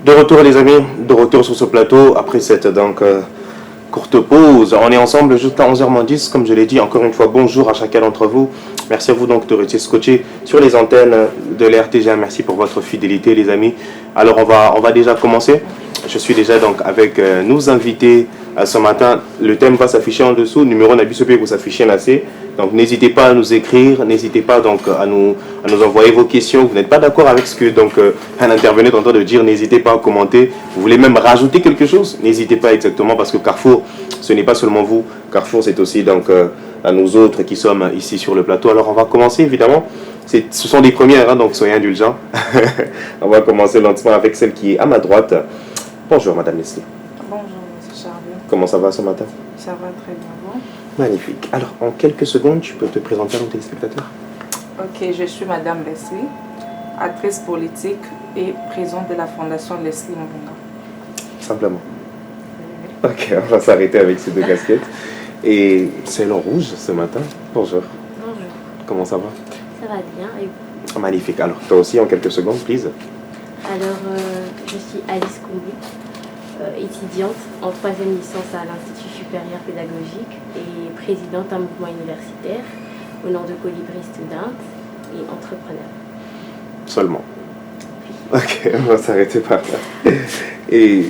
De retour les amis, de retour sur ce plateau après cette courte pause. On est ensemble jusqu'à 11h10 comme je l'ai dit. Encore une fois, bonjour à chacun d'entre vous. Merci à vous donc de rester scotché sur les antennes de l'RTGA. Merci pour votre fidélité les amis. Alors on va déjà commencer. Je suis déjà donc avec nos invités ce matin. Le thème va s'afficher en dessous. Numéro n'abusez vous s'afficher là. Donc n'hésitez pas à nous écrire, n'hésitez pas donc à nous envoyer vos questions. Vous n'êtes pas d'accord avec ce que donc un intervenant est en train de dire, n'hésitez pas à commenter. Vous voulez même rajouter quelque chose, n'hésitez pas exactement parce que Carrefour, ce n'est pas seulement vous. Carrefour, c'est aussi donc à nous autres qui sommes ici sur le plateau. Alors on va commencer évidemment. Ce sont des premières, hein, donc soyez indulgents. On va commencer lentement avec celle qui est à ma droite. Bonjour Madame Leslie. Bonjour Monsieur Charles. Comment ça va ce matin? Ça va très bien. Bon. Magnifique. Alors, en quelques secondes, tu peux te présenter à nos téléspectateurs? Ok, je suis Madame Leslie, actrice politique et présidente de la Fondation Leslie Mbonga. Simplement. Ok, on va s'arrêter avec ces deux casquettes. Et c'est en rouge ce matin. Bonjour. Bonjour. Comment ça va? Ça va bien. Et vous? Magnifique. Alors, toi aussi, en quelques secondes, please. Alors, je suis Alice Kombi, étudiante en 3e licence à l'Institut supérieur pédagogique et présidente d'un mouvement universitaire au nom de Colibri Student et entrepreneur. Seulement. Ok, on va s'arrêter par là. Et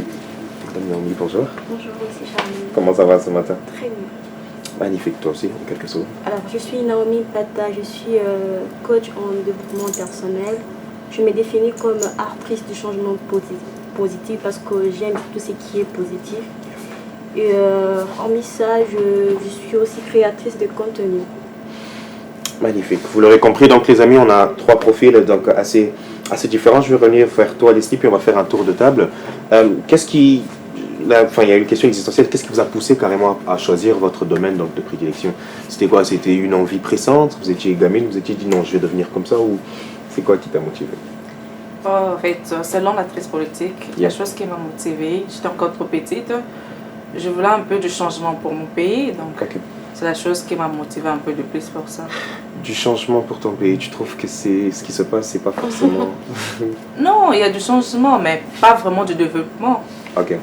Madame Naomi, bonjour. Bonjour, Monsieur Charlie. Comment ça va ce matin? Très bien. Magnifique, toi aussi, en quelques secondes. Alors, je suis Naomi Plata, je suis coach en développement personnel. Je me définis comme actrice du changement positif parce que j'aime tout ce qui est positif. Et hormis ça, je suis aussi créatrice de contenu. Magnifique. Vous l'aurez compris, donc les amis, on a trois profils donc assez différents. Je vais revenir vers toi, Leslie, puis on va faire un tour de table. Il y a une question existentielle. Qu'est-ce qui vous a poussé carrément à choisir votre domaine donc, de prédilection? C'était quoi? C'était une envie pressante? Vous étiez gamine? Vous étiez dit non, je vais devenir comme ça? Ou c'est quoi qui t'a motivé? En fait, selon l'actrice politique, la chose qui m'a motivée, j'étais encore trop petite. Je voulais un peu de changement pour mon pays, donc c'est la chose qui m'a motivée un peu de plus pour ça. Du changement pour ton pays, tu trouves que c'est ce qui se passe, c'est pas forcément... Non, il y a du changement, mais pas vraiment du développement. Ok.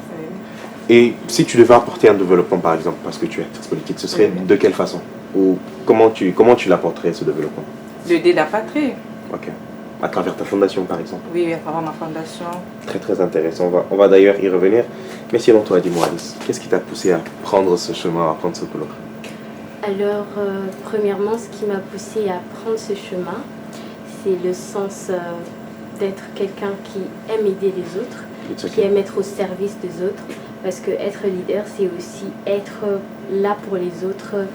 Et si tu devais apporter un développement, par exemple, parce que tu es actrice politique, ce serait de quelle façon? Ou comment tu l'apporterais, ce développement? L'aider la patrie. Ok. À travers ta fondation, par exemple? Oui, à travers ma fondation. Très, très intéressant. On va d'ailleurs y revenir. Mais sinon, toi, dis-moi, Alice, qu'est-ce qui t'a poussé à prendre ce chemin, à prendre ce couloir? Alors, premièrement, ce qui m'a poussée à prendre ce chemin, c'est le sens d'être quelqu'un qui aime aider les autres, qui aime être au service des autres. Parce que être leader, c'est aussi être là pour les autres,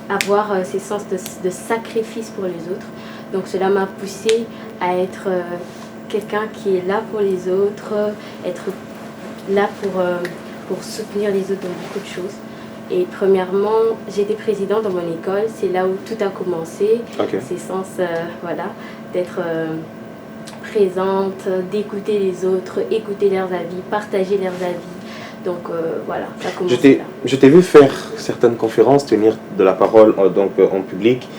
avoir ces sens de sacrifice pour les autres. Donc cela m'a poussée à être quelqu'un qui est là pour les autres, être là pour soutenir les autres dans beaucoup de choses. Et premièrement, j'étais présidente dans mon école, c'est là où tout a commencé. Ces sens, d'être présente, d'écouter les autres, écouter leurs avis, partager leurs avis. Donc voilà, ça a commencé là. Je t'ai vu faire certaines conférences, tenir de la parole en public.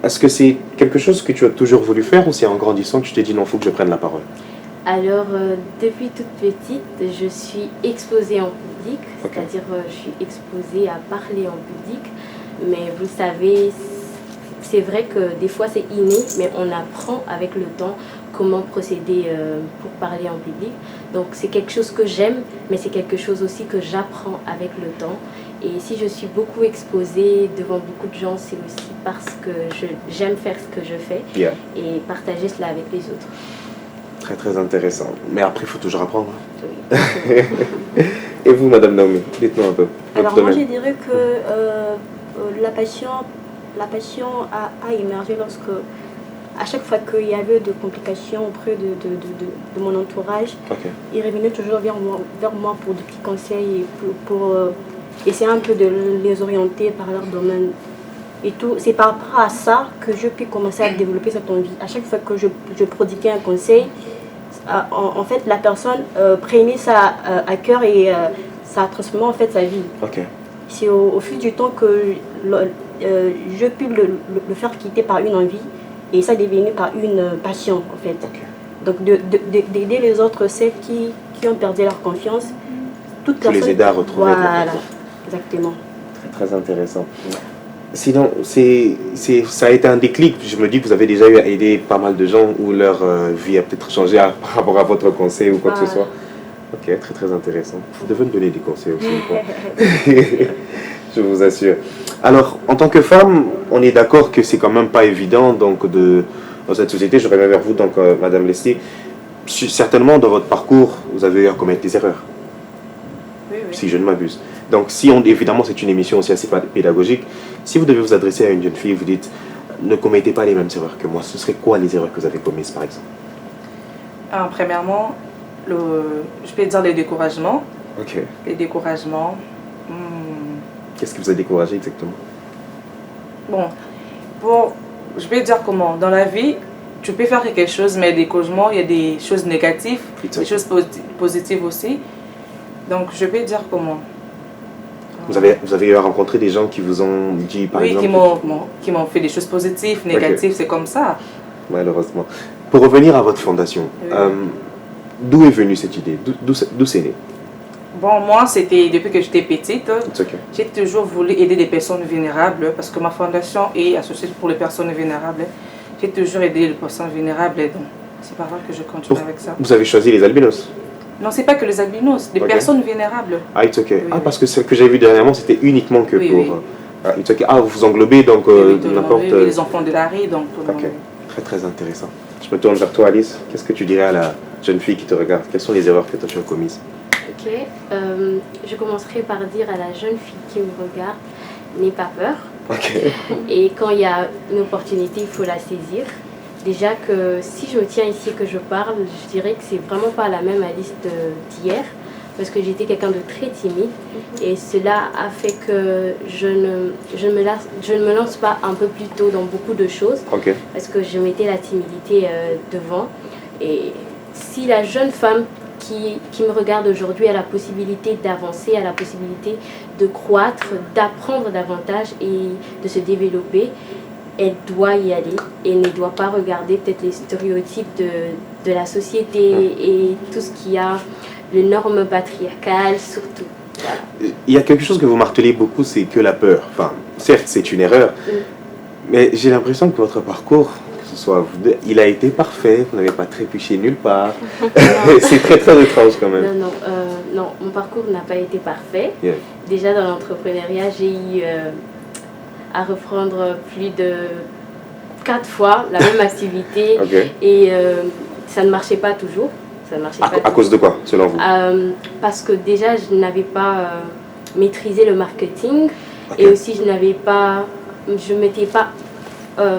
Est-ce que c'est quelque chose que tu as toujours voulu faire ou c'est en grandissant que tu t'es dit non, il faut que je prenne la parole? Alors, depuis toute petite, je suis exposée en public, c'est-à-dire je suis exposée à parler en public. Mais vous savez, c'est vrai que des fois c'est inné, mais on apprend avec le temps comment procéder pour parler en public. Donc c'est quelque chose que j'aime, mais c'est quelque chose aussi que j'apprends avec le temps. Et si je suis beaucoup exposée devant beaucoup de gens, c'est aussi parce que j'aime faire ce que je fais et partager cela avec les autres. Très très intéressant. Mais après, il faut toujours apprendre. Oui. Et vous, Madame Naomi, dites-nous un peu. Alors moi, je dirais que la passion a émergé lorsque, à chaque fois qu'il y avait de complications auprès de mon entourage, ils revenaient toujours vers moi pour des petits conseils et pour essayer un peu de les orienter par leur domaine. Et tout, c'est par rapport à ça que je puis commencer à développer cette envie. À chaque fois que je prodiguais un conseil, en fait, la personne prenait ça à cœur et ça a transformé en fait sa vie. C'est au fil du temps que je puis le faire quitter par une envie et ça est devenu par une passion en fait. Donc d'aider les autres, celles qui ont perdu leur confiance. Pour les aider à retrouver. Voilà, exactement. Très, très intéressant. Sinon, ça a été un déclic. Je me dis que vous avez déjà eu à aider pas mal de gens où leur vie a peut-être changé par rapport à votre conseil ou quoi que ce soit. Ok, très très intéressant. Vous devez me donner des conseils aussi. Je vous assure. Alors, en tant que femme, on est d'accord que c'est quand même pas évident donc dans cette société. Je reviens vers vous, donc, Madame Leslie. Certainement, dans votre parcours, vous avez eu à commettre des erreurs. Oui. Si je ne m'abuse. Donc, évidemment, c'est une émission aussi assez pédagogique. Si vous devez vous adresser à une jeune fille, vous dites ne commettez pas les mêmes erreurs que moi. Ce serait quoi les erreurs que vous avez commises, par exemple? Premièrement, je peux dire les découragements. Ok. Les découragements. Qu'est-ce qui vous a découragé exactement? Bon, je vais dire comment. Dans la vie, tu peux faire quelque chose, mais découragement, il y a des choses négatives, des choses positives aussi. Donc, je vais dire comment. Vous avez rencontré des gens qui vous ont dit, par exemple... Oui, qui m'ont fait des choses positives, négatives, c'est comme ça. Malheureusement. Pour revenir à votre fondation, d'où est venue cette idée? D'où c'est né? Bon, moi, c'était depuis que j'étais petite. Okay. J'ai toujours voulu aider des personnes vulnérables parce que ma fondation est associée pour les personnes vulnérables. J'ai toujours aidé les personnes vulnérables et donc c'est pas grave que je continue avec ça. Vous avez choisi les albinos? Non, c'est pas que les albinos, des personnes vulnérables. Ah, it's okay. Oui, parce que ce que j'ai vu dernièrement, c'était uniquement que pour... Oui. It's okay. Vous englobez donc n'importe... les enfants de la rue, donc... Ok, très très intéressant. Je me tourne vers toi, Alice. Qu'est-ce que tu dirais à la jeune fille qui te regarde? Quelles sont les erreurs que tu as commises? Ok, je commencerai par dire à la jeune fille qui me regarde, n'aie pas peur. Ok. Et quand il y a une opportunité, il faut la saisir. Déjà que si je me tiens ici et que je parle, je dirais que c'est vraiment pas la même Alice d'hier, parce que j'étais quelqu'un de très timide et cela a fait que je ne me lance pas un peu plus tôt dans beaucoup de choses, parce que je mettais la timidité devant. Et si la jeune femme qui me regarde aujourd'hui a la possibilité d'avancer, a la possibilité de croître, d'apprendre davantage et de se développer, elle doit y aller et ne doit pas regarder peut-être les stéréotypes de la société et tout ce qui a les normes patriarcales surtout. Voilà. Il y a quelque chose que vous martelez beaucoup, c'est que la peur. Enfin, certes, c'est une erreur, mais j'ai l'impression que votre parcours, que ce soit vous deux, il a été parfait, vous n'avez pas trébuché nulle part. C'est très très étrange quand même. Non, mon parcours n'a pas été parfait. Yeah. Déjà dans l'entrepreneuriat, j'ai eu à reprendre plus de 4 fois la même activité et ça ne marchait pas toujours. Ça ne marchait pas à cause de quoi, selon vous? Parce que déjà, je n'avais pas maîtrisé le marketing et aussi je ne m'étais pas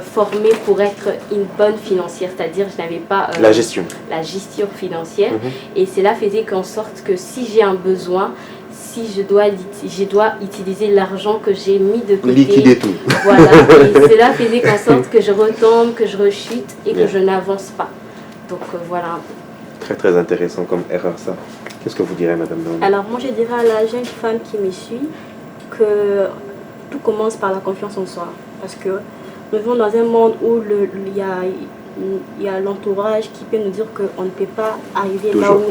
formée pour être une bonne financière, c'est-à-dire je n'avais pas la gestion financière et cela faisait qu'en sorte que si j'ai un besoin, si je dois utiliser l'argent que j'ai mis de côté, liquider tout. Voilà, et cela faisait qu'en sorte que je retombe, que je rechute et que je n'avance pas. Donc voilà. Très très intéressant comme erreur ça. Qu'est-ce que vous direz, Madame Naomi? Alors moi je dirais à la jeune femme qui me suit que tout commence par la confiance en soi. Parce que nous vivons dans un monde où il y a l'entourage qui peut nous dire qu'on ne peut pas arriver là où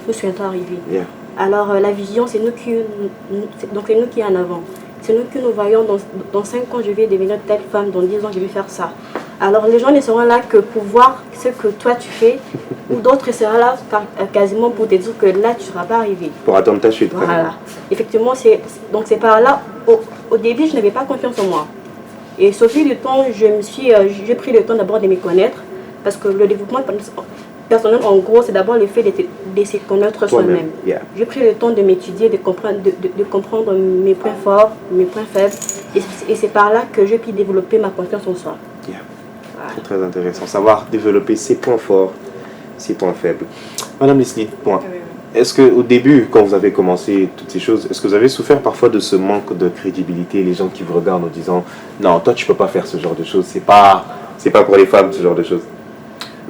nous souhaitons arriver. Yeah. Alors la vision, c'est nous qui est en avant. C'est nous qui nous voyons dans 5 ans je vais devenir telle femme, dans 10 ans je vais faire ça. Alors les gens ne seront là que pour voir ce que toi tu fais, ou d'autres seront là quasiment pour te dire que là tu ne seras pas arrivé. Pour attendre ta chute. Voilà. Effectivement, c'est par là, au début je n'avais pas confiance en moi. Et au fil du temps, j'ai pris le temps d'abord de me connaître, parce que le développement personnel, en gros, c'est d'abord le fait de se connaître soi-même. Yeah. J'ai pris le temps de m'étudier, de comprendre mes points forts, mes points faibles. Et c'est par là que j'ai pu développer ma confiance en soi. Yeah. Voilà. C'est très intéressant. Savoir développer ses points forts, ses points faibles. Madame Leslie, est-ce qu'au début, quand vous avez commencé toutes ces choses, est-ce que vous avez souffert parfois de ce manque de crédibilité, les gens qui vous regardent en disant « Non, toi, tu ne peux pas faire ce genre de choses, c'est pas pour les femmes, ce genre de choses ».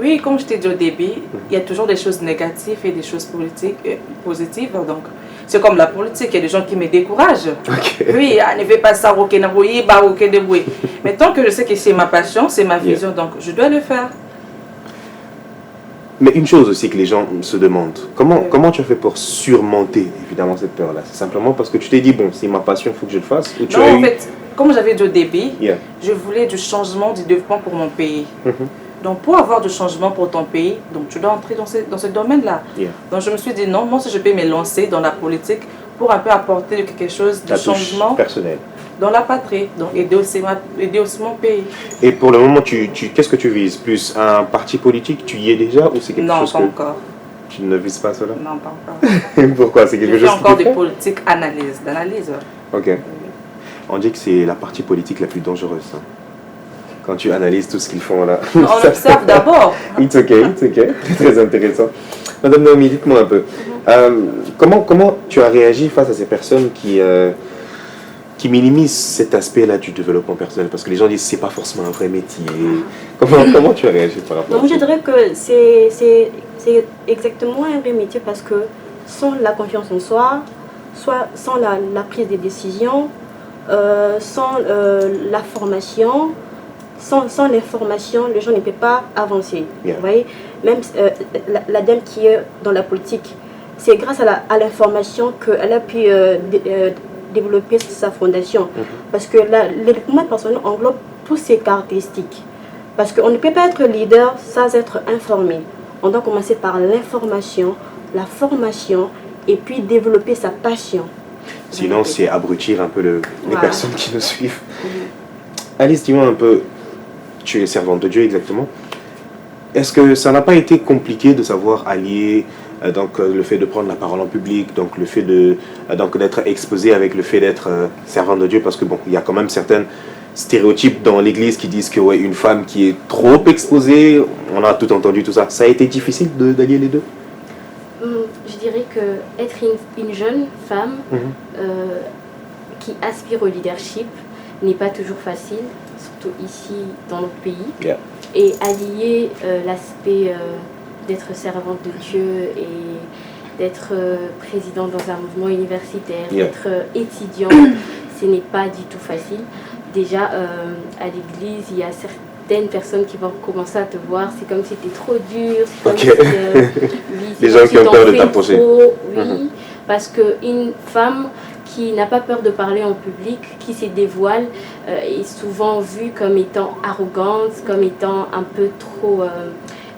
Oui, comme je t'ai dit au début, il y a toujours des choses négatives et des choses positives. Donc, c'est comme la politique, il y a des gens qui me découragent. Oui, ne fais pas ça, mais tant que je sais que c'est ma passion, c'est ma vision, donc je dois le faire. Mais une chose aussi que les gens se demandent, comment tu as fait pour surmonter évidemment cette peur-là? C'est simplement parce que tu t'es dit, bon, c'est ma passion, il faut que je le fasse? Ou tu Non, as en fait, comme j'avais dit au début, Yeah. je voulais du changement, du développement pour mon pays. Donc, pour avoir du changement pour ton pays, donc tu dois entrer dans ce domaine-là. Yeah. Donc, je me suis dit, non, moi, si je peux me lancer dans la politique pour un peu apporter quelque chose de Ta touche changement personnelle. dans la patrie, donc aider aussi mon pays. Et pour le moment, qu'est-ce que tu vises? Plus un parti politique? Tu y es déjà ou c'est quelque Non, chose pas que encore. tu ne vises pas cela? Non, pas encore. Pourquoi? C'est quelque Je fais chose encore qui te des fait? politiques d'analyse. Ok. On dit que c'est la partie politique la plus dangereuse. Hein. Quand tu analyses tout ce qu'ils font là. On observe d'abord. It's okay. Très intéressant. Madame Naomi, dites-moi un peu. Comment tu as réagi face à ces personnes qui minimisent cet aspect-là du développement personnel? Parce que les gens disent que ce n'est pas forcément un vrai métier. Comment tu as réagi par rapport à Donc, ça? je dirais que c'est exactement un vrai métier parce que sans la confiance en soi, soit sans la prise de décision, sans la formation, sans l'information, le gens ne peut pas avancer. Yeah. Vous voyez, même la dame qui est dans la politique, c'est grâce à l'information qu'elle a pu développer sa fondation. Parce que le développement personnel englobe toutes ces caractéristiques. Parce qu'on ne peut pas être leader sans être informé. On doit commencer par l'information, la formation et puis développer sa passion. Sinon, c'est abrutir un peu les Voilà. personnes qui nous suivent. Alice, dis-moi un peu, tu es servante de Dieu exactement. Est-ce que ça n'a pas été compliqué de savoir allier le fait de prendre la parole en public, donc le fait d'être exposé avec le fait d'être servante de Dieu, parce que bon, il y a quand même certains stéréotypes dans l'église qui disent que ouais, une femme qui est trop exposée, on a tout entendu tout ça. Ça a été difficile d'allier les deux? Je dirais que être une jeune femme qui aspire au leadership n'est pas toujours facile, surtout ici dans notre pays. Yeah. Et allier l'aspect d'être servante de Dieu et d'être présidente dans un mouvement universitaire, Yeah. d'être étudiante, ce n'est pas du tout facile. Déjà, à l'église, il y a certaines personnes qui vont commencer à te voir, c'est comme si c'était trop dur, c'est comme Ok. si, oui, c'est Les comme gens si qui ont t'en peur de fais t'approcher. trop, oui, parce qu'une femme qui n'a pas peur de parler en public, qui se dévoile, est souvent vue comme étant arrogante, comme étant un peu trop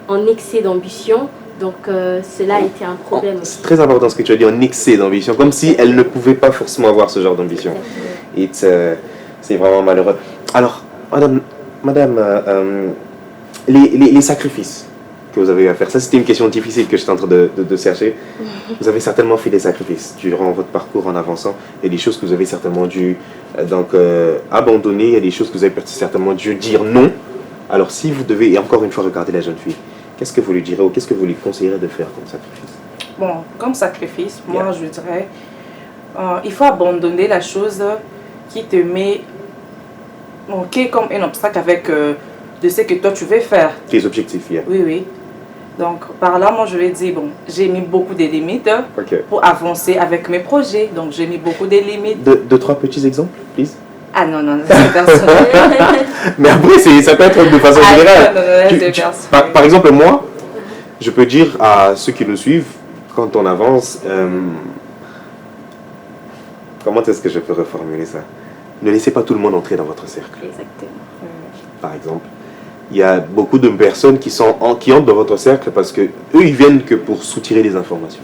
en excès d'ambition. Donc cela a été un problème aussi. C'est très important ce que tu as dit, en excès d'ambition, comme si elle ne pouvait pas forcément avoir ce genre d'ambition. C'est vraiment malheureux. Alors, madame, les sacrifices que vous avez eu à faire, ça c'était une question difficile que j'étais en train de chercher. Vous avez certainement fait des sacrifices durant votre parcours en avançant. Il y a des choses que vous avez certainement dû abandonner, il y a des choses que vous avez certainement dû dire non. Alors si vous devez, et encore une fois, regarder la jeune fille, qu'est-ce que vous lui direz ou qu'est-ce que vous lui conseillerez de faire comme sacrifice? Bon, comme sacrifice, moi je dirais, il faut abandonner la chose qui te met, qui est comme un obstacle avec de ce que toi tu veux faire. Tes objectifs, yeah. Oui. Donc par là, moi je vais dire, bon, j'ai mis beaucoup de limites Ok. pour avancer avec mes projets. Donc j'ai mis beaucoup de limites. Deux, trois petits exemples, please. Ah non, c'est personnel. Mais après, ça peut être de façon générale. Non, c'est personnel. Par exemple, moi, je peux dire à ceux qui nous suivent, quand on avance, comment est-ce que je peux reformuler ça? Ne laissez pas tout le monde entrer dans votre cercle. Exactement. Par exemple, il y a beaucoup de personnes qui entrent dans votre cercle parce que eux, ils viennent que pour soutirer des informations.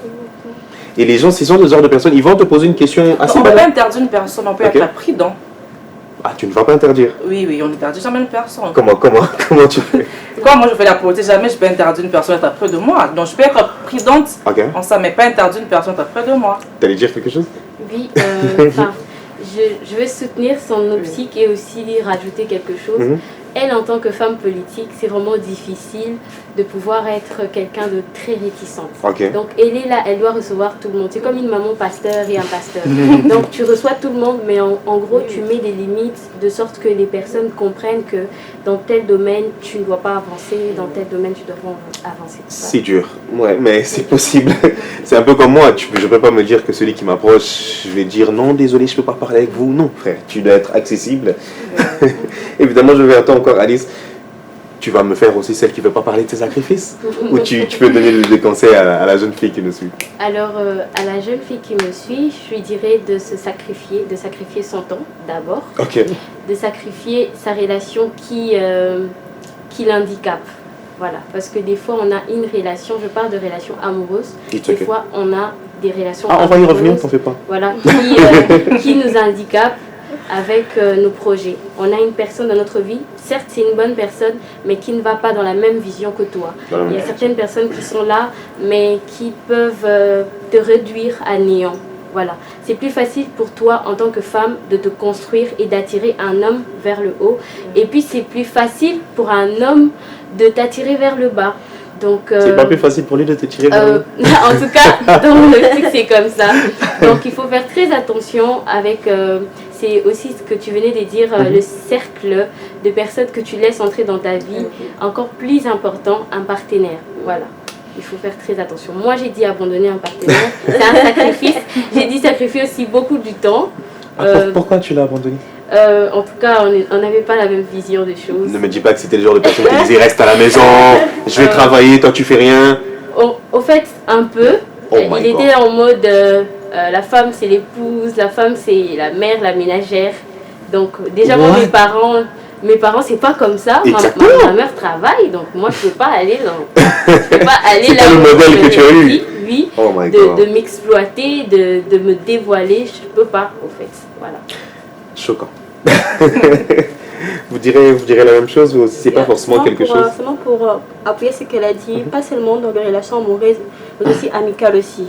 Et les gens, ce sont des genres de personnes, ils vont te poser une question assez On ne peut pas banale. interdire une personne, on peut Ok. être prudent. Ah, tu ne vas pas interdire. Oui, on n'interdit jamais une personne. Comment tu fais? Quand moi je fais la politique, jamais je peux interdire une personne d'être près de moi. Donc je peux être prudente Ok. en ça, mais pas interdire une personne d'être près de moi. T'allais dire quelque chose? Oui, enfin, je veux soutenir son optique et aussi rajouter quelque chose. Elle, en tant que femme politique, c'est vraiment difficile de pouvoir être quelqu'un de très réticente. Ok. Donc, elle est là, elle doit recevoir tout le monde. C'est comme une maman pasteur et un pasteur. Donc, tu reçois tout le monde, mais en gros, tu mets des limites de sorte que les personnes comprennent que dans tel domaine, tu ne dois pas avancer, dans tel domaine, tu dois avancer. C'est dur, ouais, mais c'est possible. C'est un peu comme moi, je ne peux pas me dire que celui qui m'approche, je vais dire non, désolé, je ne peux pas parler avec vous. Non, frère, tu dois être accessible. Évidemment, je vais attendre encore, Alice. tu vas me faire aussi celle qui ne veut pas parler de tes sacrifices? Ou tu peux donner des conseils à la jeune fille qui nous suit? Alors, à la jeune fille qui me suit, je lui dirais de sacrifier son temps d'abord, de sacrifier sa relation qui l'handicape. Voilà, parce que des fois on a une relation, je parle de relation amoureuse, des fois on a des relations on va y revenir, t'en fais pas. Voilà, qui nous handicapent avec nos projets. On a une personne dans notre vie, certes c'est une bonne personne, mais qui ne va pas dans la même vision que toi. Il y a certaines personnes qui sont là, mais qui peuvent te réduire à néant. Voilà, c'est plus facile pour toi en tant que femme de te construire et d'attirer un homme vers le haut. Et puis c'est plus facile pour un homme de t'attirer vers le bas. Donc c'est pas plus facile pour lui de te tirer vers le haut. En tout cas, dans mon optique c'est comme ça. Donc il faut faire très attention avec... c'est aussi ce que tu venais de dire, le cercle de personnes que tu laisses entrer dans ta vie. Encore plus important, un partenaire. Voilà. Il faut faire très attention. Moi, j'ai dit abandonner un partenaire. C'est un sacrifice. J'ai dit sacrifier aussi beaucoup du temps. Pourquoi tu l'as abandonné? En tout cas, on n'avait pas la même vision des choses. Ne me dis pas que c'était le genre de personne qui disait reste à la maison, je vais travailler, toi tu fais rien. Au fait, un peu. Il était en mode la femme c'est l'épouse, la femme c'est la mère, la ménagère. Donc déjà moi mes parents c'est pas comme ça. Ma mère travaille, donc moi je peux pas aller là. C'est pas le modèle que tu as eu. Oui, de m'exploiter, de me dévoiler, je peux pas au fait. Voilà. Choquant. vous direz la même chose ou c'est pas forcément quelque chose? Seulement pour appuyer ce qu'elle a dit, pas seulement dans les relations amoureuses, mais aussi amicales aussi.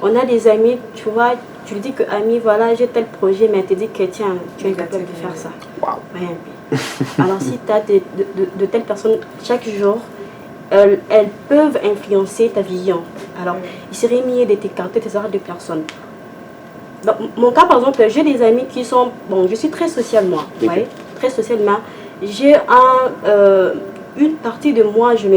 On a des amis, tu vois, tu lui dis que ami, voilà, j'ai tel projet, mais elle te dit que tiens, tu es capable de faire ça. Wow. Alors si tu as de telles personnes chaque jour, elles peuvent influencer ta vision. Alors il serait mieux de t'écarter de ce genre de personnes. Dans mon cas par exemple, j'ai des amis qui sont, bon je suis très sociale moi, très socialement. J'ai une partie de moi, je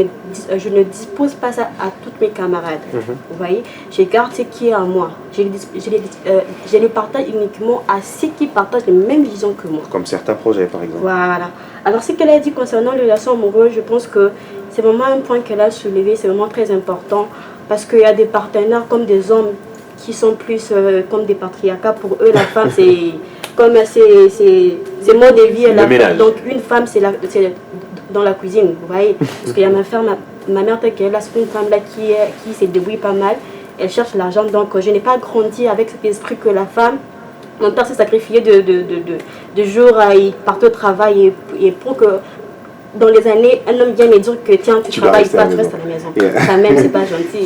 ne dispose pas ça à toutes mes camarades. Vous voyez, je garde ce qui est à moi. Je les partage uniquement à ceux qui partagent les mêmes visions que moi. Comme certains projets par exemple. Voilà. Alors ce qu'elle a dit concernant les relations amoureuses, je pense que c'est vraiment un point qu'elle a soulevé, c'est vraiment très important. Parce qu'il y a des partenaires comme des hommes qui sont plus comme des patriarcats. Pour eux, la femme c'est comme c'est mode de vie. Donc une femme c'est dans la cuisine, vous voyez. Parce qu'il y a ma mère telle qu'elle, c'est une femme là qui se débrouille pas mal. Elle cherche l'argent, donc je n'ai pas grandi avec cet esprit que la femme, mon père s'est sacrifié de jour à il partait au travail et pour que dans les années, un homme vient me dire que tiens, tu travailles pas, tu restes à la maison. Ça même, c'est pas gentil.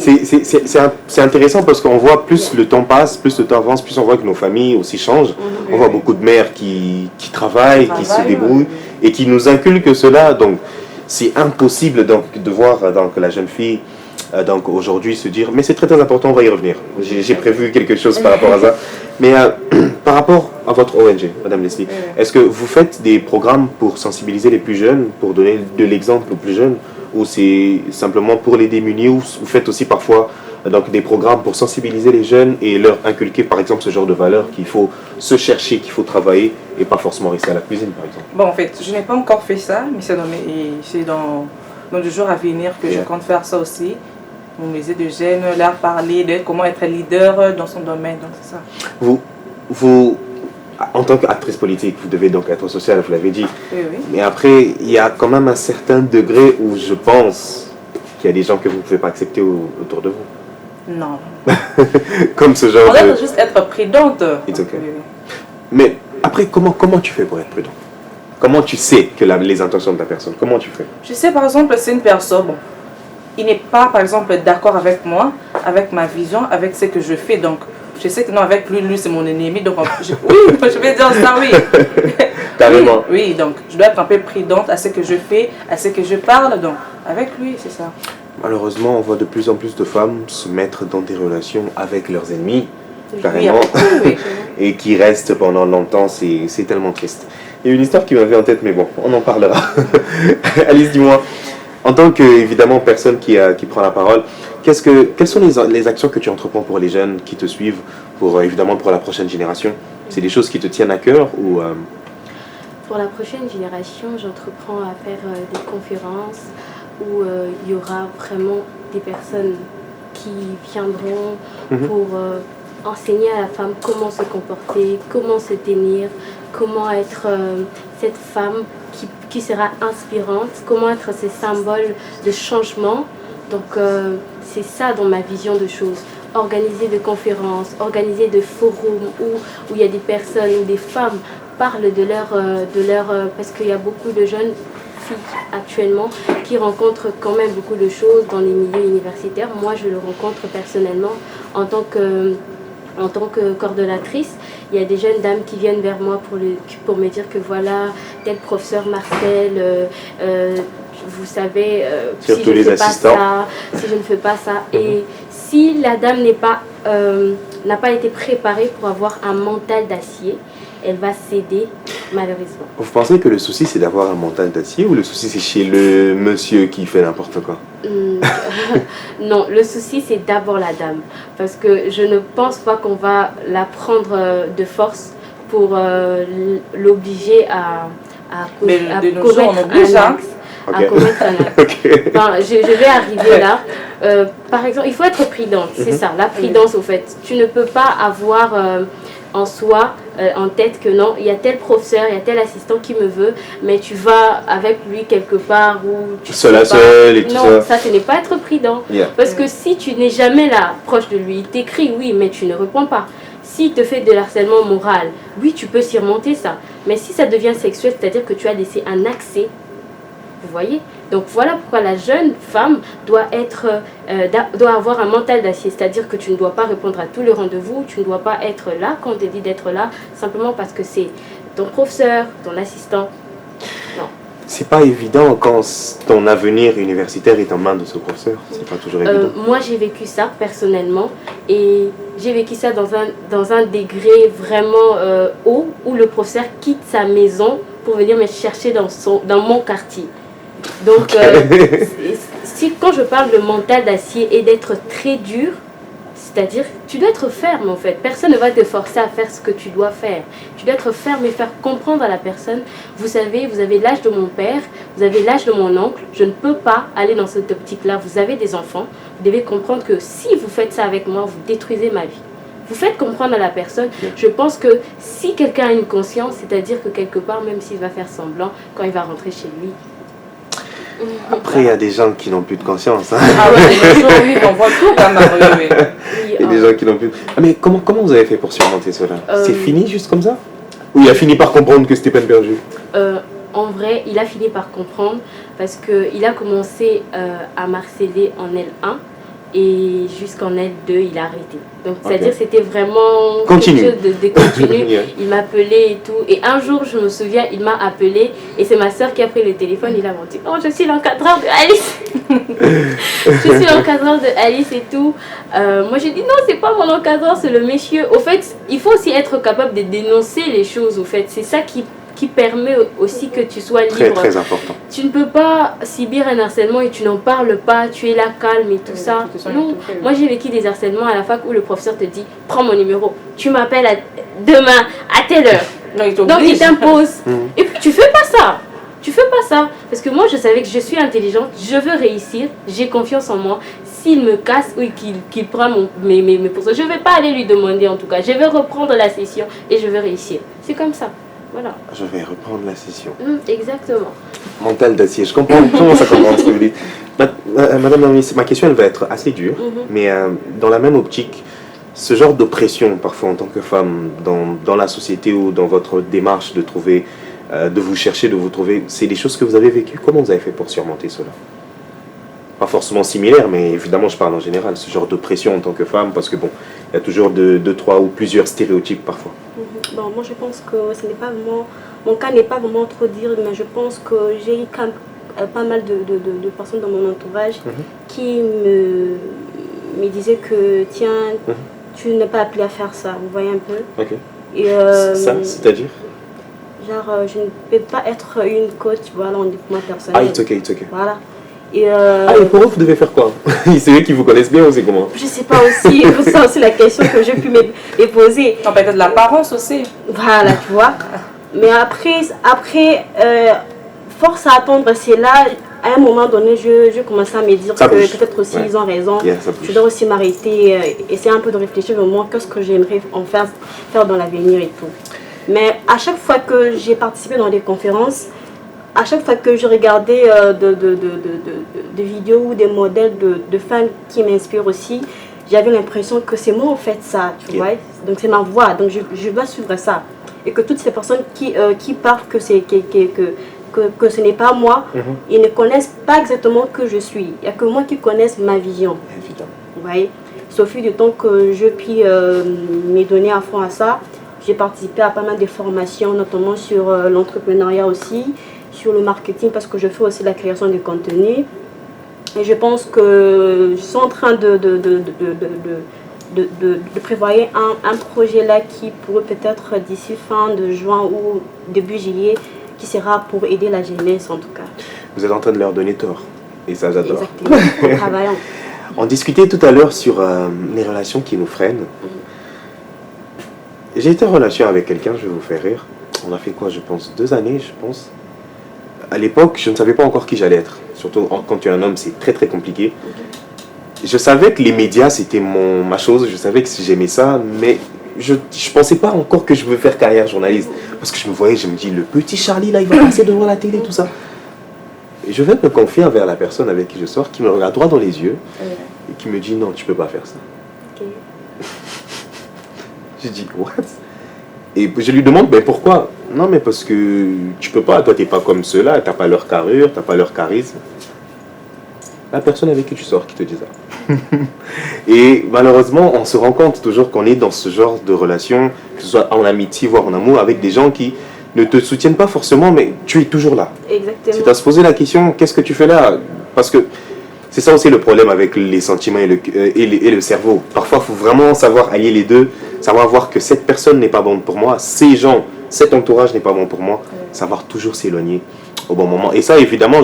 C'est intéressant parce qu'on voit plus le temps passe, plus le temps avance, plus on voit que nos familles aussi changent. On voit beaucoup de mères qui travaillent, qui se débrouillent et qui nous inculquent cela. Donc c'est impossible donc, de voir donc, la jeune fille donc aujourd'hui se dire mais c'est très très important, on va y revenir. J'ai prévu quelque chose par rapport à ça. Mais par rapport à votre ONG, Madame Leslie, est-ce que vous faites des programmes pour sensibiliser les plus jeunes, pour donner de l'exemple aux plus jeunes, ou c'est simplement pour les démunis, ou vous faites aussi parfois donc, des programmes pour sensibiliser les jeunes et leur inculquer par exemple ce genre de valeurs qu'il faut se chercher, qu'il faut travailler et pas forcément rester à la cuisine par exemple? Bon en fait, je n'ai pas encore fait ça, mais c'est dans le jour à venir que je compte faire ça aussi. Mon musée de jeunes, leur parler de comment être leader dans son domaine, donc c'est ça. Vous, en tant qu'actrice politique, vous devez donc être sociale, vous l'avez dit. Oui. Mais après, il y a quand même un certain degré où je pense qu'il y a des gens que vous ne pouvez pas accepter autour de vous. Non. Comme ce genre on doit juste être prudente. It's okay. Oui. Mais après, comment tu fais pour être prudent? Comment tu sais que les intentions de la personne? Comment tu fais? Je sais par exemple, c'est une personne, bon, il n'est pas par exemple d'accord avec moi, avec ma vision, avec ce que je fais. Donc je sais que non, avec lui c'est mon ennemi. Donc oui, je vais dire ça, oui. Carrément. Oui, donc je dois être un peu prudente à ce que je fais, à ce que je parle. Donc avec lui, c'est ça. Malheureusement, on voit de plus en plus de femmes se mettre dans des relations avec leurs ennemis, carrément, et qui restent pendant longtemps. C'est tellement triste. Il y a une histoire qui m'avait en tête, mais bon, on en parlera. Alice, dis-moi. En tant que, évidemment, personne qui prend la parole, quelles sont les actions que tu entreprends pour les jeunes qui te suivent, évidemment pour la prochaine génération? C'est des choses qui te tiennent à cœur ou pour la prochaine génération, j'entreprends à faire des conférences où il y aura vraiment des personnes qui viendront pour enseigner à la femme comment se comporter, comment se tenir, comment être cette femme qui sera inspirante, comment être ce symbole de changement. Donc c'est ça dans ma vision de choses. Organiser des conférences, organiser des forums où il y a des personnes, où des femmes parlent de leur parce qu'il y a beaucoup de jeunes filles actuellement qui rencontrent quand même beaucoup de choses dans les milieux universitaires. Moi, je le rencontre personnellement en tant que coordonnatrice. Il y a des jeunes dames qui viennent vers moi pour me dire que voilà, tel professeur Marcel, vous savez, si je ne fais pas ça, si je ne fais pas ça. Et si la dame n'a pas été préparée pour avoir un mental d'acier, elle va céder malheureusement. Vous pensez que le souci c'est d'avoir un mental d'acier ou le souci c'est chez le monsieur qui fait n'importe quoi? Non, le souci c'est d'abord la dame. Parce que je ne pense pas qu'on va la prendre de force pour l'obliger à commettre un acte. À commettre un acte. Enfin, je vais arriver là. Par exemple, il faut être prudente, c'est ça, la prudence au fait. Tu ne peux pas avoir en soi, en tête que non, il y a tel professeur, il y a tel assistant qui me veut, mais tu vas avec lui quelque part où tu seul à seul et tout ça. Non, ça ce n'est pas être prudent. Parce que si tu n'es jamais là, proche de lui, il t'écrit oui, mais tu ne réponds pas. S'il te fait de l'harcèlement moral, oui, tu peux surmonter ça. Mais si ça devient sexuel, c'est-à-dire que tu as laissé un accès. Vous voyez? Donc voilà pourquoi la jeune femme doit avoir un mental d'acier. C'est-à-dire que tu ne dois pas répondre à tous les rendez-vous, tu ne dois pas être là quand on te dit d'être là, simplement parce que c'est ton professeur, ton assistant. Non. C'est pas évident quand ton avenir universitaire est en main de ce professeur. C'est pas toujours évident. Moi j'ai vécu ça personnellement et j'ai vécu ça dans un degré vraiment haut où le professeur quitte sa maison pour venir me chercher dans mon quartier. Donc, quand je parle de mental d'acier et d'être très dur, c'est-à-dire tu dois être ferme en fait. Personne ne va te forcer à faire ce que tu dois faire. Tu dois être ferme et faire comprendre à la personne, vous savez, vous avez l'âge de mon père, vous avez l'âge de mon oncle, je ne peux pas aller dans cette optique-là. Vous avez des enfants, vous devez comprendre que si vous faites ça avec moi, vous détruisez ma vie. Vous faites comprendre à la personne. Je pense que si quelqu'un a une conscience, c'est-à-dire que quelque part, même s'il va faire semblant, quand il va rentrer chez lui, après, il y a des gens qui n'ont plus de conscience. Hein. Ah ouais, oui, on voit tout quand même. Oui. Il y a des gens qui n'ont plus... Ah, mais comment vous avez fait pour surmonter cela? C'est fini juste comme ça? Ou il a fini par comprendre que c'était peine perdue? En vrai, il a fini par comprendre parce qu'il a commencé à marceler en L1 et jusqu'en L2, il a arrêté. Donc, c'est-à-dire c'était vraiment continu. Quelque chose de continu. Il m'appelait et tout. Et un jour, je me souviens, il m'a appelé et c'est ma soeur qui a pris le téléphone. Il a dit « Oh, je suis l'encadreur de Alice !» Je suis l'encadreur de Alice et tout. Moi, j'ai dit « Non, c'est pas mon encadreur, c'est le monsieur. » Au fait, il faut aussi être capable de dénoncer les choses. Au fait, c'est ça qui permet aussi que tu sois libre. Très, très important. Tu ne peux pas subir un harcèlement et tu n'en parles pas, tu es là calme et tout ça. Non, moi j'ai vécu des harcèlements à la fac où le professeur te dit « Prends mon numéro, tu m'appelles demain à telle heure. » Donc il t'impose. Et puis tu fais pas ça. Tu fais pas ça. Parce que moi je savais que je suis intelligente, je veux réussir, j'ai confiance en moi. S'il me casse ou qu'il prend mes pourcents, je ne vais pas aller lui demander en tout cas. Je vais reprendre la session et je vais réussir. C'est comme ça. Voilà. Je vais reprendre la session. Exactement. Mental d'acier, je comprends comment ça commence. Madame la ministre, ma question elle va être assez dure, mais dans la même optique, ce genre d'oppression parfois en tant que femme dans la société ou dans votre démarche de trouver, de vous chercher, de vous trouver, c'est des choses que vous avez vécues. Comment vous avez fait pour surmonter cela? Pas forcément similaire, mais évidemment je parle en général, ce genre d'oppression en tant que femme, parce que bon, il y a toujours deux, trois ou plusieurs stéréotypes parfois. Bon, moi je pense que ce n'est pas vraiment, mon cas n'est pas vraiment trop dire, mais je pense que j'ai eu quand même pas mal de personnes dans mon entourage qui me disaient que tiens, tu n'es pas appelé à faire ça, vous voyez un peu. Et, ça, c'est-à-dire? Genre, je ne peux pas être une coach, voilà, en développement personnel. Ah, it's okay. Voilà. Et pour eux, vous devez faire quoi? C'est eux qui vous connaissent bien ou c'est comment? Je sais pas aussi, c'est aussi la question que j'ai pu me poser. Non, peut-être de l'apparence aussi. Voilà, tu vois. Mais après force à attendre, c'est là, à un moment donné, je commençais à me dire que peut-être aussi ils ont raison. Je dois aussi m'arrêter, essayer un peu de réfléchir au moins qu'est-ce que j'aimerais en faire dans l'avenir et tout. Mais à chaque fois que j'ai participé dans des conférences, à chaque fois que je regardais des vidéos ou des modèles de femmes qui m'inspirent aussi, j'avais l'impression que c'est moi en fait ça, tu vois. Donc c'est ma voix, donc je dois suivre ça. Et que toutes ces personnes qui parlent que ce n'est pas moi, ils ne connaissent pas exactement que je suis. Il n'y a que moi qui connaisse ma vision. Évidemment. Vous voyez, au fil du temps que je puis me donner à fond à ça, j'ai participé à pas mal de formations, notamment sur l'entrepreneuriat aussi, sur le marketing, parce que je fais aussi la création de contenu. Et je pense que je suis en train de prévoir un projet là qui pourrait peut-être d'ici fin de juin ou début juillet, qui sera pour aider la jeunesse en tout cas. Vous êtes en train de leur donner tort. Et ça, j'adore. Exactement, en travaillant. On discutait tout à l'heure sur les relations qui nous freinent. J'ai été en relation avec quelqu'un, je vais vous faire rire. On a fait quoi, je pense 2 années, je pense. À l'époque, je ne savais pas encore qui j'allais être. Surtout quand tu es un homme, c'est très très compliqué. Je savais que les médias, c'était ma chose. Je savais que j'aimais ça, mais je ne pensais pas encore que je veux faire carrière journaliste. Parce que je me dis, le petit Charlie, là, il va passer devant la télé, tout ça. Et je vais me confier envers la personne avec qui je sors, qui me regarde droit dans les yeux, et qui me dit, non, tu ne peux pas faire ça. Je dis, what? Et je lui demande, ben pourquoi? Non, mais parce que tu peux pas, toi, tu n'es pas comme ceux-là, tu n'as pas leur carrure, tu n'as pas leur charisme. La personne avec qui tu sors qui te dit ça. Et malheureusement, on se rend compte toujours qu'on est dans ce genre de relation, que ce soit en amitié, voire en amour, avec des gens qui ne te soutiennent pas forcément, mais tu es toujours là. Exactement. Si tu as se poser la question, qu'est-ce que tu fais là? Parce que c'est ça aussi le problème avec les sentiments et le cerveau. Parfois, il faut vraiment savoir allier les deux, savoir voir que cette personne n'est pas bonne pour moi, ces gens, cet entourage n'est pas bon pour moi, savoir toujours s'éloigner au bon moment. Et ça, évidemment,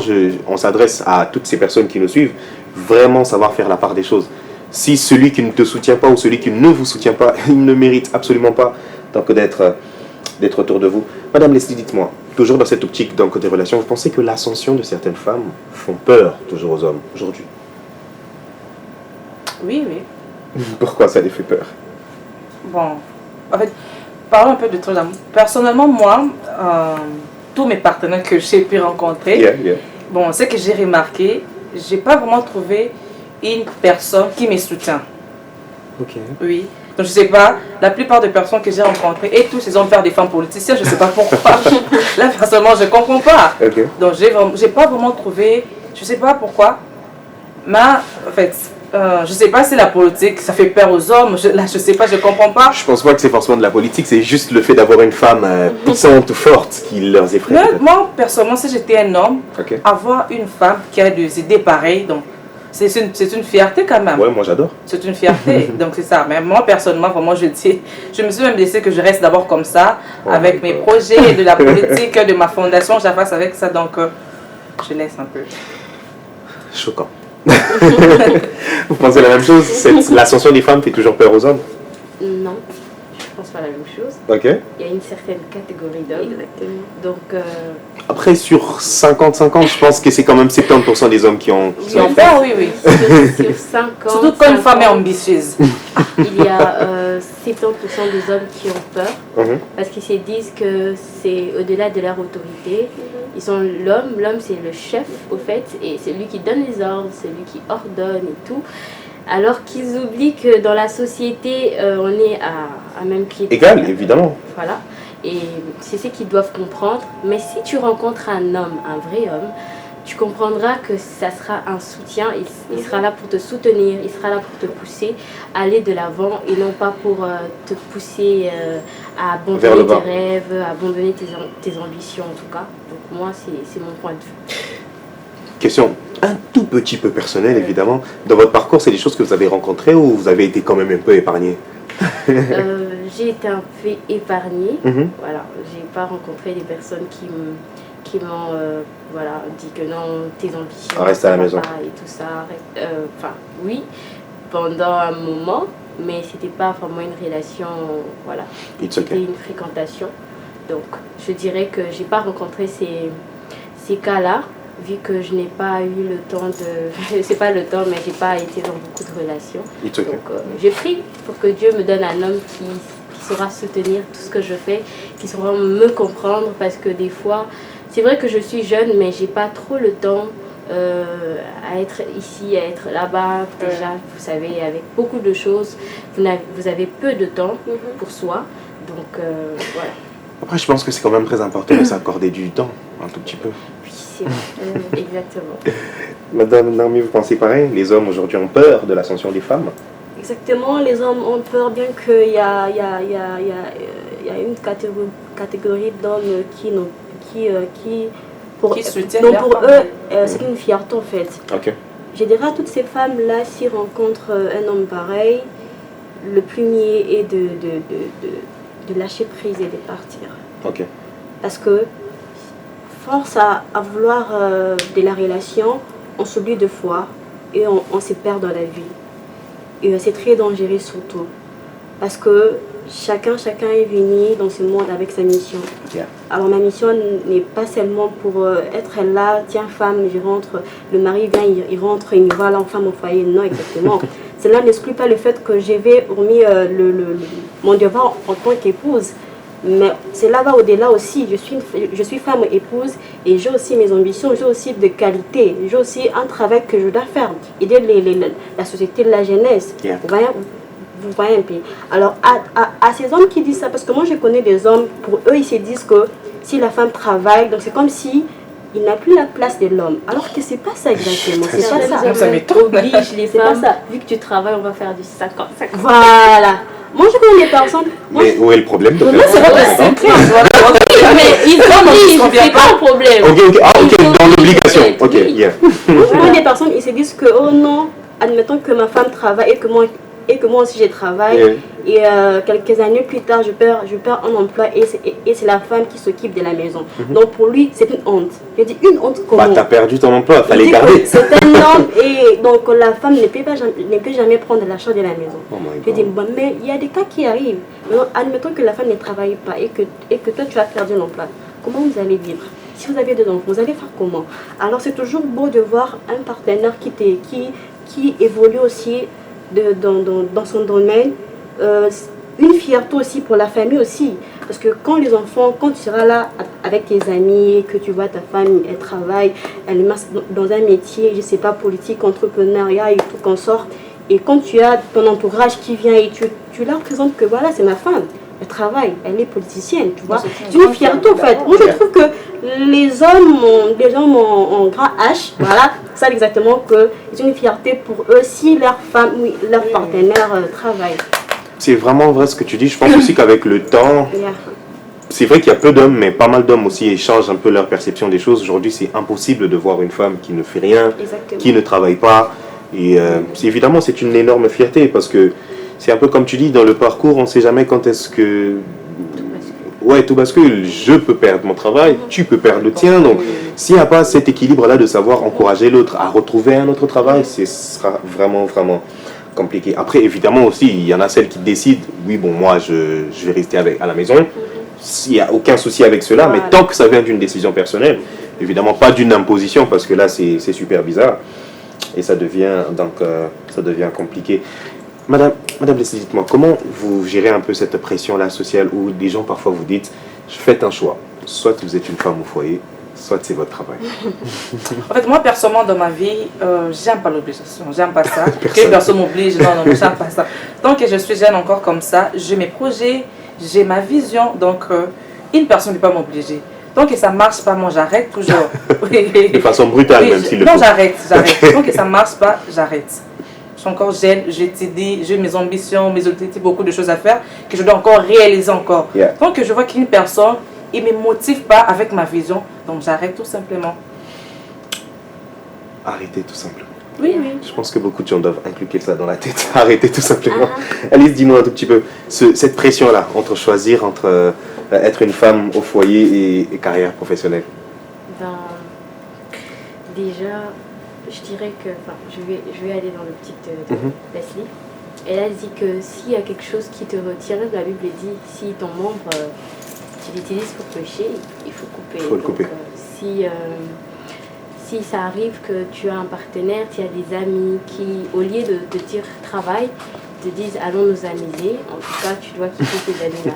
on s'adresse à toutes ces personnes qui nous suivent, vraiment savoir faire la part des choses. Si celui qui ne te soutient pas ou celui qui ne vous soutient pas, il ne mérite absolument pas donc d'être autour de vous. Madame Leslie, dites-moi, toujours dans cette optique donc, des relations, vous pensez que l'ascension de certaines femmes font peur toujours aux hommes aujourd'hui? Oui, oui. Pourquoi ça les fait peur? Bon, en fait, parlons un peu de trucs. Personnellement, moi, tous mes partenaires que j'ai pu rencontrer, bon, ce que j'ai remarqué, j'ai pas vraiment trouvé une personne qui me soutient. Ok. Oui. Donc je sais pas, la plupart des personnes que j'ai rencontrées, et tous ces hommes pères des femmes politiciennes, je sais pas pourquoi. Là, personnellement, je comprends pas. Okay. Donc j'ai pas vraiment trouvé, je sais pas pourquoi. Mais en fait, je sais pas si la politique, ça fait peur aux hommes. Là, je sais pas, je comprends pas. Je pense pas que c'est forcément de la politique, c'est juste le fait d'avoir une femme puissante ou forte qui leur effraie. Moi, personnellement, si j'étais un homme, avoir une femme qui a des idées pareilles, donc c'est une fierté quand même. Ouais, moi j'adore. C'est une fierté, donc c'est ça. Mais moi, personnellement, vraiment, je me suis même laissé que je reste d'abord comme ça, avec mes projets, de la politique, de ma fondation, j'avance avec ça, donc je laisse un peu. Choquant. Vous pensez la même chose? L'ascension des femmes fait toujours peur aux hommes? Non, je pense pas la même chose. Ok. Il y a une certaine catégorie d'hommes. Exactement. Donc, après, sur 50-50, je pense que c'est quand même 70% des hommes qui ont peur, oui, oui. Sur 50, surtout quand une femme est ambitieuse. Il y a 70% des hommes qui ont peur parce qu'ils se disent que c'est au-delà de leur autorité. Ils sont l'homme c'est le chef au fait, et c'est lui qui donne les ordres, c'est lui qui ordonne et tout. Alors qu'ils oublient que dans la société, on est à même pied. Égal, évidemment. Voilà. Et c'est ce qu'ils doivent comprendre. Mais si tu rencontres un homme, un vrai homme, tu comprendras que ça sera un soutien. Il sera là pour te soutenir, il sera là pour te pousser à aller de l'avant et non pas pour te pousser à abandonner tes rêves, à abandonner tes ambitions en tout cas. Donc moi, c'est mon point de vue. Question un tout petit peu personnelle évidemment. Dans votre parcours, c'est des choses que vous avez rencontrées ou vous avez été quand même un peu épargné? J'ai été un peu épargnée. Voilà, j'ai pas rencontré des personnes qui m'ont dit que non, tes ambitions reste à la maison et tout ça. Enfin, oui, pendant un moment, mais c'était pas vraiment une relation. Voilà, c'était une fréquentation. Donc, je dirais que je n'ai pas rencontré ces cas-là, vu que je n'ai pas eu le temps de... C'est pas le temps, mais je n'ai pas été dans beaucoup de relations. It's okay. Donc, je prie pour que Dieu me donne un homme qui saura soutenir tout ce que je fais, qui saura me comprendre, parce que des fois, c'est vrai que je suis jeune, mais j'ai pas trop le temps à être ici, à être là-bas. Déjà, vous savez, avec beaucoup de choses, vous avez peu de temps pour soi. Donc, voilà. Après, je pense que c'est quand même très important de s'accorder du temps, un tout petit peu. Oui, c'est exactement. Madame Narmi, vous pensez pareil? Les hommes aujourd'hui ont peur de l'ascension des femmes? Exactement, les hommes ont peur, bien qu'il y a une catégorie d'hommes qui soutiennent donc leurs pour femmes. eux, c'est une fierté en fait. Ok. Je dirais à toutes ces femmes-là, s'ils rencontrent un homme pareil, le premier est de lâcher prise et de partir. Ok. Parce que, force à vouloir de la relation, on s'oublie de foi et on se perd dans la vie. Et c'est très dangereux surtout. Parce que chacun est venu dans ce monde avec sa mission. Yeah. Alors ma mission n'est pas seulement pour être là, tiens femme, je rentre, le mari vient, il rentre, il me voit là en femme au foyer. Non, exactement. Cela n'exclut pas le fait que je vais, hormis mon devoir en tant qu'épouse, mais cela va au-delà aussi. Je suis femme épouse et j'ai aussi mes ambitions, j'ai aussi des qualités, j'ai aussi un travail que je dois faire, aider la société, la jeunesse. Yeah. Vous voyez un peu. Alors, à ces hommes qui disent ça, parce que moi je connais des hommes, pour eux ils se disent que si la femme travaille, donc c'est comme si il n'a plus la place de l'homme. Alors que c'est pas ça exactement. C'est pas ça. Ça m'étonne. Oblige les C'est pas femmes, ça. vu que tu travailles, on va faire du 50-50. Voilà. Moi je connais des personnes. Mais où est le problème de Non, c'est faire pas ça? possible. Mais ils obligent, c'est pas un problème. Ok, ah ok, Ils dans l'obligation. obligent, Ok, oui. yeah. Moi je connais des personnes, ils se disent que oh non, admettons que ma femme travaille et que moi aussi je travaille. Yeah. Et quelques années plus tard, je perds un emploi et c'est la femme qui s'occupe de la maison. Donc pour lui, c'est une honte. Je dis une honte comment? Bah, t'as perdu ton emploi, Il fallait dit que garder. c'est un homme et donc la femme ne peut jamais prendre la charge de la maison. Oh my Je dis, God. bon, mais il y a des cas qui arrivent. Alors, admettons que la femme ne travaille pas et que toi tu as perdu l'emploi. Comment vous allez vivre? Si vous avez deux enfants, vous allez faire comment? Alors c'est toujours beau de voir un partenaire qui évolue aussi dans son domaine. Une fierté aussi pour la famille aussi. Parce que quand les enfants, quand tu seras là avec tes amis, que tu vois ta femme, elle travaille, elle est dans un métier, je sais pas, politique, entrepreneuriat et tout qu'on sort. Et quand tu as ton entourage qui vient et tu leur présentes que voilà, c'est ma femme. Elle travaille, elle est politicienne, tu vois. C'est une fierté en fait. Moi je trouve que les hommes ont grand H, voilà, ça exactement, que c'est une fierté pour eux si leur femme, oui, leur partenaire travaille. C'est vraiment vrai ce que tu dis. Je pense aussi qu'avec le temps, Yeah. c'est vrai qu'il y a peu d'hommes, mais pas mal d'hommes aussi échangent un peu leur perception des choses. Aujourd'hui, c'est impossible de voir une femme qui ne fait rien, Exactement. qui ne travaille pas. Et évidemment, c'est une énorme fierté parce que c'est un peu comme tu dis, dans le parcours, on ne sait jamais quand est-ce que... Ouais, tout bascule. Je peux perdre mon travail, tu peux perdre le tien. Donc, s'il n'y a pas cet équilibre-là de savoir encourager l'autre à retrouver un autre travail, ce sera vraiment, vraiment compliqué. Après, évidemment aussi, il y en a celles qui décident, oui, bon, moi, je vais rester à la maison. Il n'y a aucun souci avec cela, mais tant que ça vient d'une décision personnelle, évidemment pas d'une imposition, parce que là, c'est super bizarre. Et ça devient compliqué. Madame Leslie, dites-moi, comment vous gérez un peu cette pression-là sociale où des gens parfois vous dites, faites un choix, soit vous êtes une femme au foyer, soit c'est votre travail. En fait, moi, personnellement, dans ma vie, j'aime pas l'obligation. J'aime pas ça. Que personne m'oblige. Non, j'aime pas ça. Tant que je suis jeune encore comme ça, j'ai mes projets, j'ai ma vision. Donc, une personne ne peut pas m'obliger. Tant que ça marche pas, moi, j'arrête toujours. De façon brutale, même s'il le faut. Non, j'arrête. Tant que ça marche pas, j'arrête. Je suis encore jeune, j'étudie, j'ai mes ambitions, mes objectifs, beaucoup de choses à faire que je dois encore réaliser encore. Yeah. Tant que je vois qu'une personne, il ne me motive pas avec ma vision, donc j'arrête tout simplement. Arrêtez tout simplement. Oui, oui. Je pense que beaucoup de gens doivent inculquer ça dans la tête. Arrêtez tout simplement. Alice, dis-nous un tout petit peu, cette pression-là, choisir entre être une femme au foyer et carrière professionnelle. Ben, déjà, je dirais que, enfin, je vais aller dans l'optique de Leslie. Elle a dit que s'il y a quelque chose qui te retire, la Bible dit, si ton membre tu l'utilises pour pêcher, il faut couper. Il faut le couper. Si ça arrive que tu as un partenaire, tu as des amis qui, au lieu de te dire travail, te disent allons nous amuser, en tout cas tu dois quitter ces amis-là.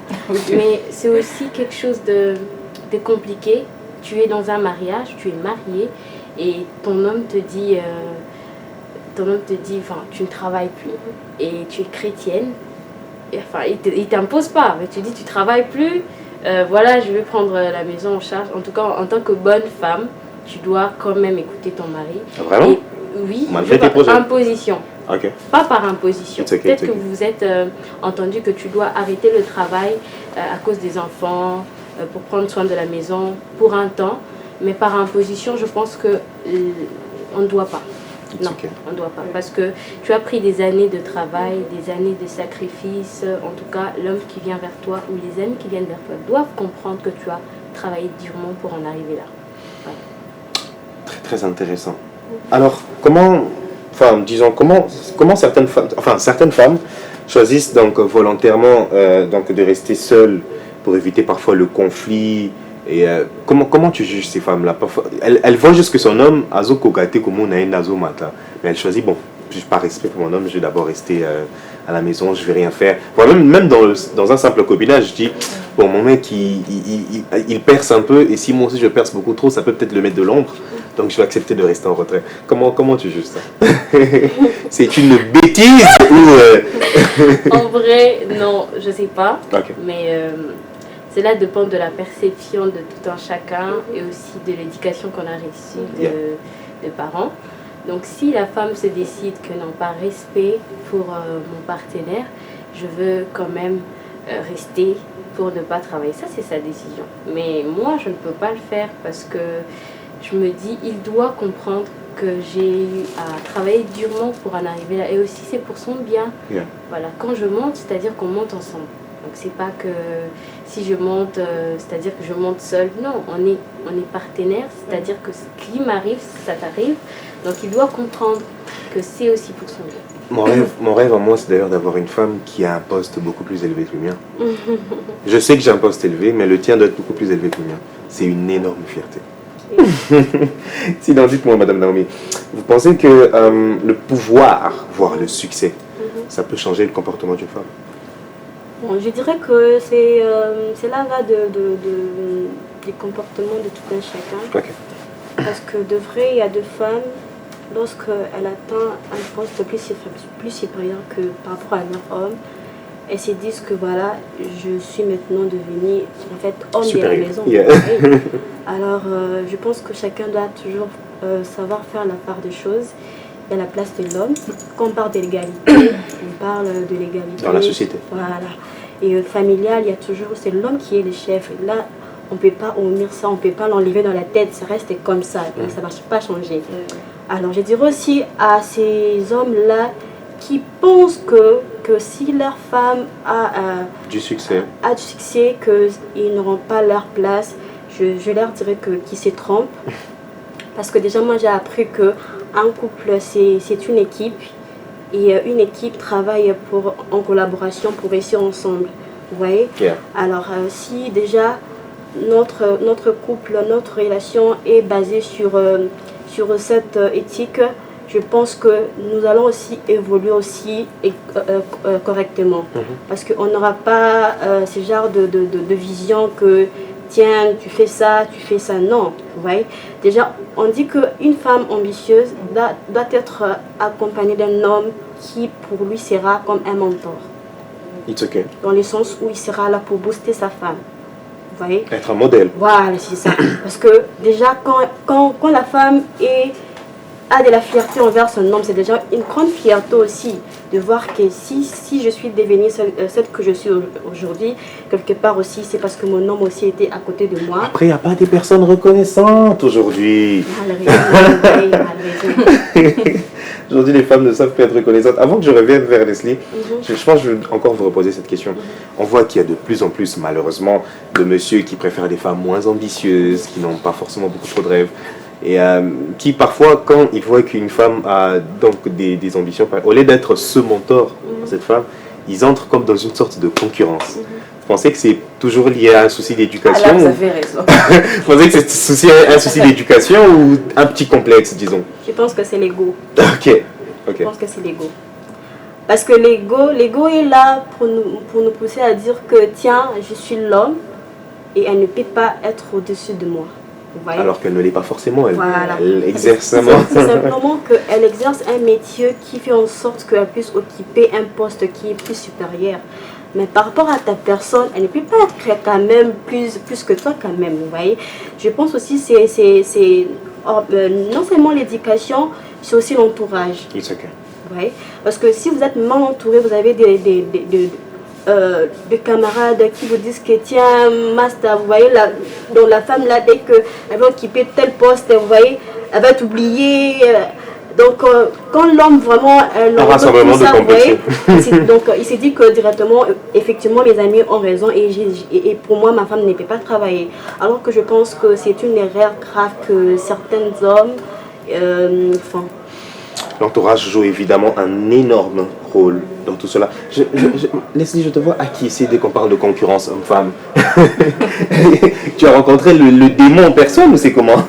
Mais c'est aussi quelque chose de compliqué. Tu es dans un mariage, tu es marié et ton homme te dit, enfin, tu ne travailles plus et tu es chrétienne. Et, enfin, il t'impose pas, mais tu dis tu travailles plus, voilà, je vais prendre la maison en charge. En tout cas, en tant que bonne femme, tu dois quand même écouter ton mari. Vraiment? Et, oui, par imposition. Okay. Pas par imposition. Okay, Peut-être que vous vous êtes entendu que tu dois arrêter le travail à cause des enfants, pour prendre soin de la maison pour un temps, mais par imposition, je pense que on ne doit pas. Non, on ne doit pas. Parce que tu as pris des années de travail, des années de sacrifice. En tout cas, l'homme qui vient vers toi ou les amis qui viennent vers toi doivent comprendre que tu as travaillé durement pour en arriver là. Ouais. Très, très intéressant. Alors, comment certaines femmes choisissent donc volontairement donc de rester seules pour éviter parfois le conflit. Et comment tu juges ces femmes-là? Elles voient juste que son homme a kokate comme on a une mata, mais elle choisit bon, par respect pour mon homme, je vais d'abord rester à la maison, je vais rien faire. Voilà, même dans un simple copinage, je dis bon, mon mec il perce un peu et si moi aussi je perce beaucoup trop, ça peut peut-être le mettre de l'ombre. Donc je vais accepter de rester en retrait. Comment tu juges ça? C'est une bêtise ou En vrai, non, je sais pas. Okay. Mais cela dépend de la perception de tout un chacun et aussi de l'éducation qu'on a reçue de parents. Donc si la femme se décide que non, par respect pour mon partenaire, je veux quand même rester pour ne pas travailler. Ça, c'est sa décision. Mais moi, je ne peux pas le faire parce que je me dis, il doit comprendre que j'ai eu à travailler durement pour en arriver là. Et aussi, c'est pour son bien. Yeah. Voilà, quand je monte, c'est-à-dire qu'on monte ensemble. Donc, c'est pas que si je monte, c'est-à-dire que je monte seule. Non, on est partenaires, c'est-à-dire que ce qui m'arrive, ça t'arrive. Donc, il doit comprendre que c'est aussi pour son bien. Mon rêve en moi, c'est d'ailleurs d'avoir une femme qui a un poste beaucoup plus élevé que le mien. Je sais que j'ai un poste élevé, mais le tien doit être beaucoup plus élevé que le mien. C'est une énorme fierté. Sinon, dites-moi, Madame Naomi, vous pensez que le pouvoir, voire le succès, ça peut changer le comportement d'une femme? Bon, je dirais que c'est là des comportements de tout un chacun. Okay. Parce que de vrai, il y a deux femmes, lorsqu'elles atteignent un poste plus supérieur que par rapport à leur homme, elles se disent que voilà, je suis maintenant devenue en fait homme supérieur. de la maison. Yeah. Alors, je pense que chacun doit toujours savoir faire la part des choses. Il y a la place de l'homme. Quand on parle d'égalité, on parle de l'égalité. Dans la société. Voilà. Et familial, il y a toujours, c'est l'homme qui est le chef. Et là, on ne peut pas omettre ça, on ne peut pas l'enlever dans la tête, ça reste comme ça. Donc, ça ne va pas changer. Alors, je dirais aussi à ces hommes-là qui pensent que si leur femme a du succès, qu'ils n'auront pas leur place, je leur dirais qu'ils se trompent. Parce que déjà, moi, j'ai appris qu'un couple, c'est une équipe. Et une équipe travaille en collaboration pour rester ensemble. Vous voyez? Yeah. Alors, si déjà notre couple, notre relation est basée sur cette éthique, je pense que nous allons aussi évoluer aussi correctement. Parce qu'on n'aura pas ce genre de vision que tiens, tu fais ça. Non, vous voyez. Déjà, on dit qu'une femme ambitieuse doit être accompagnée d'un homme qui, pour lui, sera comme un mentor. It's okay. Dans le sens où il sera là pour booster sa femme. Vous voyez. Être un modèle. Voilà, c'est ça. Parce que déjà, quand la femme a de la fierté envers son homme, c'est déjà une grande fierté aussi de voir que si je suis devenue celle que je suis aujourd'hui, quelque part aussi, c'est parce que mon homme aussi était à côté de moi. Après, il n'y a pas des personnes reconnaissantes aujourd'hui. Malheureusement. Aujourd'hui, les femmes ne savent pas être reconnaissantes. Avant que je revienne vers Leslie, je pense que je vais encore vous reposer cette question. On voit qu'il y a de plus en plus, malheureusement, de messieurs qui préfèrent des femmes moins ambitieuses, qui n'ont pas forcément beaucoup trop de rêves. Et qui parfois, quand ils voient qu'une femme a donc des ambitions, au lieu d'être ce mentor pour cette femme, ils entrent comme dans une sorte de concurrence. pensez que c'est toujours lié à un souci d'éducation? Ah là, vous avez raison. Vous pensez que c'est un souci d'éducation ou un petit complexe, disons? Je pense que c'est l'ego. Ok. Je pense que c'est l'ego. Parce que l'ego est là pour nous pousser à dire que tiens, je suis l'homme et elle ne peut pas être au-dessus de moi. Vous voyez? Alors qu'elle ne l'est pas forcément, Voilà. elle exerce C'est simplement qu'elle exerce un métier qui fait en sorte qu'elle puisse occuper un poste qui est plus supérieur. Mais par rapport à ta personne, elle ne peut pas être quand même plus que toi quand même, vous voyez. Je pense aussi que c'est non seulement l'éducation, c'est aussi l'entourage. It's okay. Ouais. Parce que si vous êtes mal entouré, vous avez des camarades qui vous disent que tiens, master, vous voyez, donc la femme là, dès qu'elle va occuper tel poste, vous voyez, elle va t'oublier. Donc quand l'homme vraiment... Un rassemblement de complexes. Donc il s'est dit que directement, effectivement, mes amis ont raison et pour moi, ma femme ne peut pas travailler. Alors que je pense que c'est une erreur grave que certains hommes font. L'entourage joue évidemment un énorme rôle dans tout cela. Leslie, je te vois acquiescer dès qu'on parle de concurrence homme-femme. Tu as rencontré le démon en personne ou c'est comment?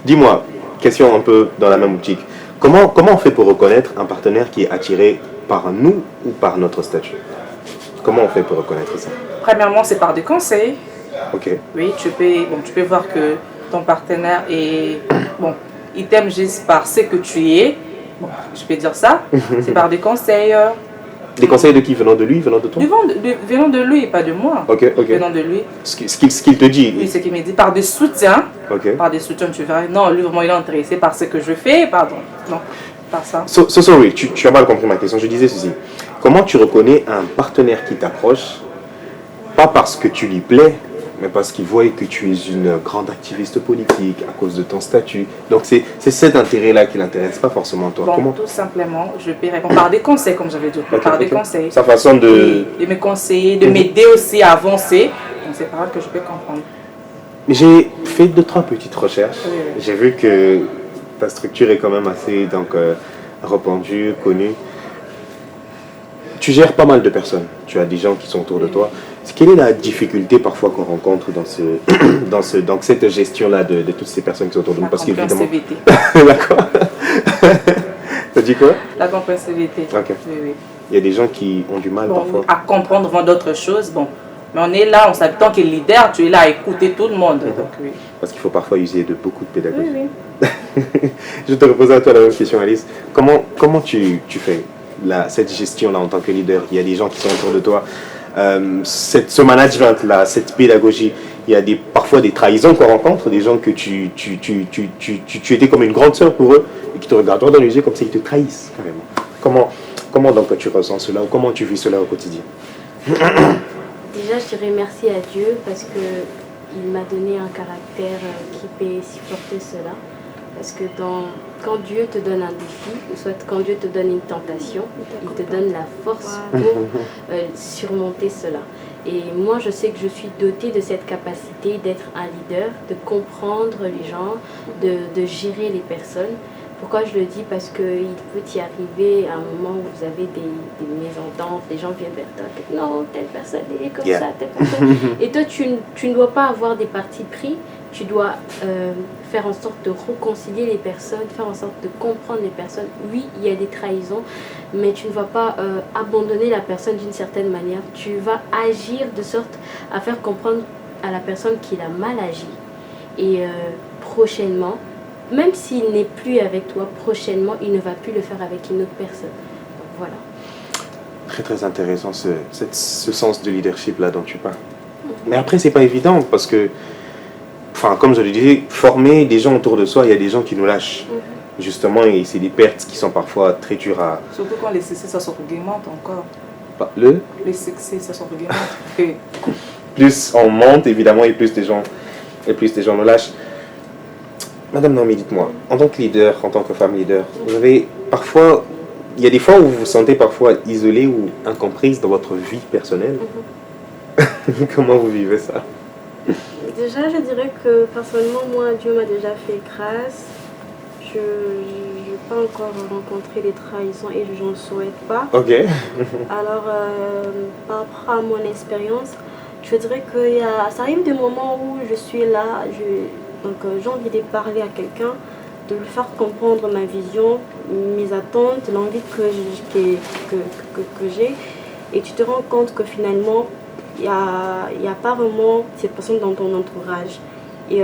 Dis-moi, question un peu dans la même optique. Comment on fait pour reconnaître un partenaire qui est attiré par nous ou par notre statut? Comment on fait pour reconnaître ça? Premièrement, c'est par des conseils. Ok. Oui, tu peux voir que ton partenaire est... Bon, il t'aime juste par ce que tu es. Bon, je peux dire ça. C'est par des conseils. Des conseils de qui? Venant de lui, venant de toi? Venant de lui, pas de moi. Ok. Venant de lui. Ce qu'il te dit? Oui, ce qu'il me dit. Par des soutiens. Ok. Par des soutiens, tu verras. Non, lui, vraiment, il est intéressé par ce que je fais. Pardon. Non, par ça. Sorry, tu as mal compris ma question. Je disais ceci. Comment tu reconnais un partenaire qui t'approche, pas parce que tu lui plais, mais parce qu'il voit que tu es une grande activiste politique à cause de ton statut. Donc c'est cet intérêt-là qui l'intéresse, pas forcément toi. Bon, Comment? tout simplement, je peux répondre par des conseils, comme j'avais dit. Par des conseils. Sa façon de... De me conseiller, de m'aider aussi à avancer. Donc c'est par là que je peux comprendre. J'ai fait 2-3 petites recherches. Oui. J'ai vu que ta structure est quand même assez répandue, connue. Tu gères pas mal de personnes. Tu as des gens qui sont autour de toi. Quelle est la difficulté parfois qu'on rencontre dans cette gestion-là de toutes ces personnes qui sont autour de nous? Parce qu'évidemment... D'accord. T'as dit quoi? La comprensivité. Ok. Oui. Il y a des gens qui ont du mal parfois. À comprendre vraiment d'autres choses. Bon. Mais on est là, on s'habite tant que leader, tu es là à écouter tout le monde. Donc, oui. Parce qu'il faut parfois user de beaucoup de pédagogie. Oui. Je te repose à toi la même question, Alice. Comment tu fais cette gestion-là en tant que leader? Il y a des gens qui sont autour de toi. Ce management-là, cette pédagogie, il y a parfois des trahisons qu'on rencontre, des gens que tu étais comme une grande sœur pour eux et qui te regardent droit dans les yeux comme ça, ils te trahissent carrément. Comment donc tu ressens cela ou comment tu vis cela au quotidien? Déjà, je dirais merci à Dieu parce qu'il m'a donné un caractère qui peut supporter cela. Parce que quand Dieu te donne un défi, ou soit quand Dieu te donne une tentation, il te donne la force pour surmonter cela. Et moi, je sais que je suis dotée de cette capacité d'être un leader, de comprendre les gens, de gérer les personnes. Pourquoi je le dis? Parce qu'il peut y arriver à un moment où vous avez des mésententes, les gens viennent vers toi, non, telle personne est comme ça, telle personne. Et toi, tu ne dois pas avoir des partis pris. Tu dois faire en sorte de réconcilier les personnes, faire en sorte de comprendre les personnes. Oui, il y a des trahisons, mais tu ne vas pas abandonner la personne d'une certaine manière. Tu vas agir de sorte à faire comprendre à la personne qu'il a mal agi. Et prochainement, même s'il n'est plus avec toi, prochainement, il ne va plus le faire avec une autre personne. Donc voilà. Très très intéressant ce sens de leadership là dont tu parles. Mais après, c'est pas évident parce que comme je le disais, former des gens autour de soi, il y a des gens qui nous lâchent. Justement, et c'est des pertes qui sont parfois très dures à... Surtout quand les succès, ça s'augmente encore. Les succès, ça s'augmente. Plus on monte, évidemment, et plus des gens nous lâchent. Madame Naomi, dites-moi, en tant que leader, en tant que femme leader, vous avez parfois... Il y a des fois où vous vous sentez parfois isolée ou incomprise dans votre vie personnelle. Comment vous vivez ça? Déjà, je dirais que personnellement, moi, Dieu m'a déjà fait grâce. Je je n'ai pas encore rencontré des trahisons et je n'en souhaite pas. Ok. Alors, par rapport à mon expérience, je dirais que ça arrive des moments où je suis là, j'ai envie de parler à quelqu'un, de lui faire comprendre ma vision, mes attentes, l'envie que j'ai. Et tu te rends compte que finalement, il n'y a pas vraiment cette personne dans ton entourage. Et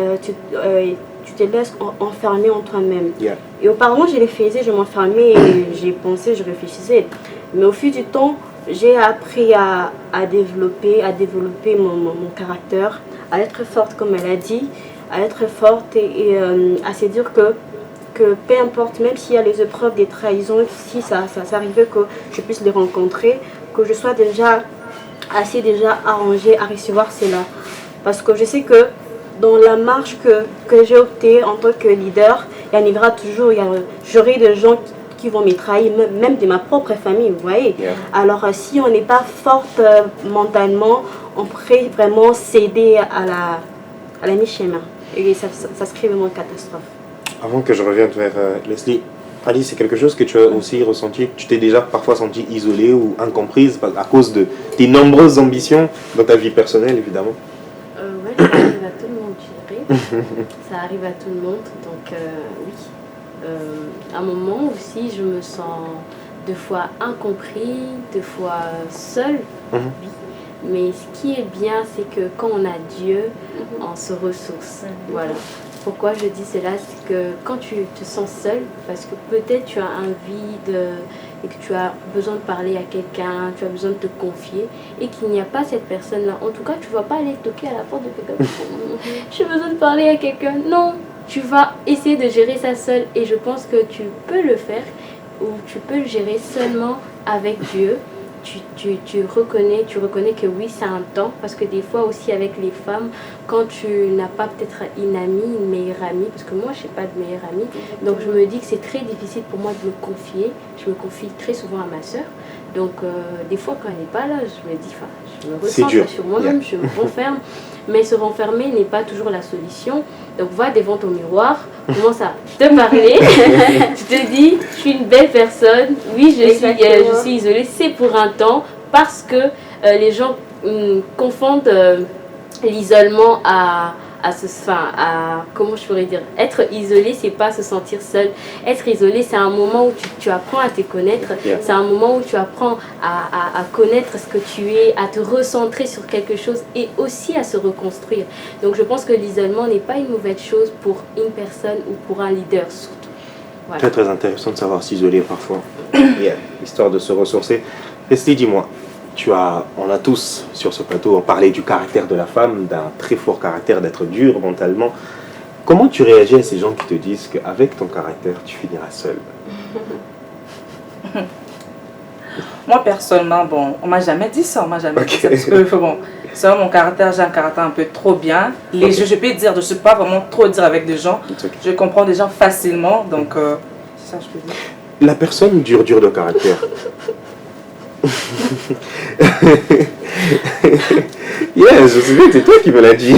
tu te laisses enfermer en toi-même. Yeah. Et auparavant, je le faisais, je m'enfermais et j'ai pensé, je réfléchissais. Mais au fil du temps, j'ai appris à développer mon caractère, à être forte comme elle a dit, à être forte et à se dire que peu importe, même s'il y a les épreuves, des trahisons, si ça arrivait que je puisse les rencontrer, que je sois déjà assez arrangée à recevoir cela. Parce que je sais que dans la marche que j'ai optée en tant que leader, il y en aura toujours, j'aurai des gens qui vont me trahir, même de ma propre famille, vous voyez. Yeah. Alors si on n'est pas forte mentalement, on pourrait vraiment céder à la mi-chemin. Et ça serait vraiment une catastrophe. Avant que je revienne vers Leslie, Ali, c'est quelque chose que tu as aussi ressenti, tu t'es déjà parfois sentie isolée ou incomprise à cause de tes nombreuses ambitions dans ta vie personnelle, évidemment. Oui, ça arrive à tout le monde, je dirais. Ça arrive à tout le monde, donc oui. À un moment aussi, je me sens deux fois incompris, deux fois seule. Oui. Mais ce qui est bien, c'est que quand on a Dieu, on se ressource. Voilà. Pourquoi je dis cela, c'est que quand tu te sens seul, parce que peut-être tu as un vide et que tu as besoin de parler à quelqu'un, tu as besoin de te confier et qu'il n'y a pas cette personne-là. En tout cas, tu ne vas pas aller toquer à la porte de quelqu'un. J'ai besoin de parler à quelqu'un. Non, tu vas essayer de gérer ça seul et je pense que tu peux le faire ou tu peux le gérer seulement avec Dieu. Tu reconnais que oui, c'est un temps, parce que des fois aussi avec les femmes, quand tu n'as pas peut-être une amie, une meilleure amie, parce que moi je n'ai pas de meilleure amie, donc je me dis que c'est très difficile pour moi de me confier. Je me confie très souvent à ma soeur, donc des fois quand elle n'est pas là, je me dis, je me recentre sur moi-même, je me renferme, mais se renfermer n'est pas toujours la solution. Donc va devant ton miroir, commence à te parler, tu te dis, je suis une belle personne, oui je suis isolée, c'est pour un temps, parce que les gens confondent l'isolement comment je pourrais dire, être isolé, c'est pas se sentir seul. Être isolé, c'est un moment où tu apprends à te connaître, c'est un moment où tu apprends à connaître ce que tu es, à te recentrer sur quelque chose et aussi à se reconstruire. Donc je pense que l'isolement n'est pas une mauvaise chose pour une personne ou pour un leader surtout. Voilà. Très très intéressant de savoir s'isoler parfois, histoire de se ressourcer. Leslie, dis-moi, on a tous sur ce plateau parlé du caractère de la femme, d'un très fort caractère, d'être dur mentalement. Comment tu réagis à ces gens qui te disent qu'avec ton caractère, tu finiras seule? Moi, personnellement, on m'a jamais dit ça. On m'a jamais dit ça. Parce que, c'est mon caractère, j'ai un caractère un peu trop bien. Je peux dire, je ne suis pas vraiment trop dire avec des gens. Je comprends des gens facilement. Donc, c'est ça que je peux dire. La personne dure de caractère. Je me souviens, c'est toi qui me l'as dit.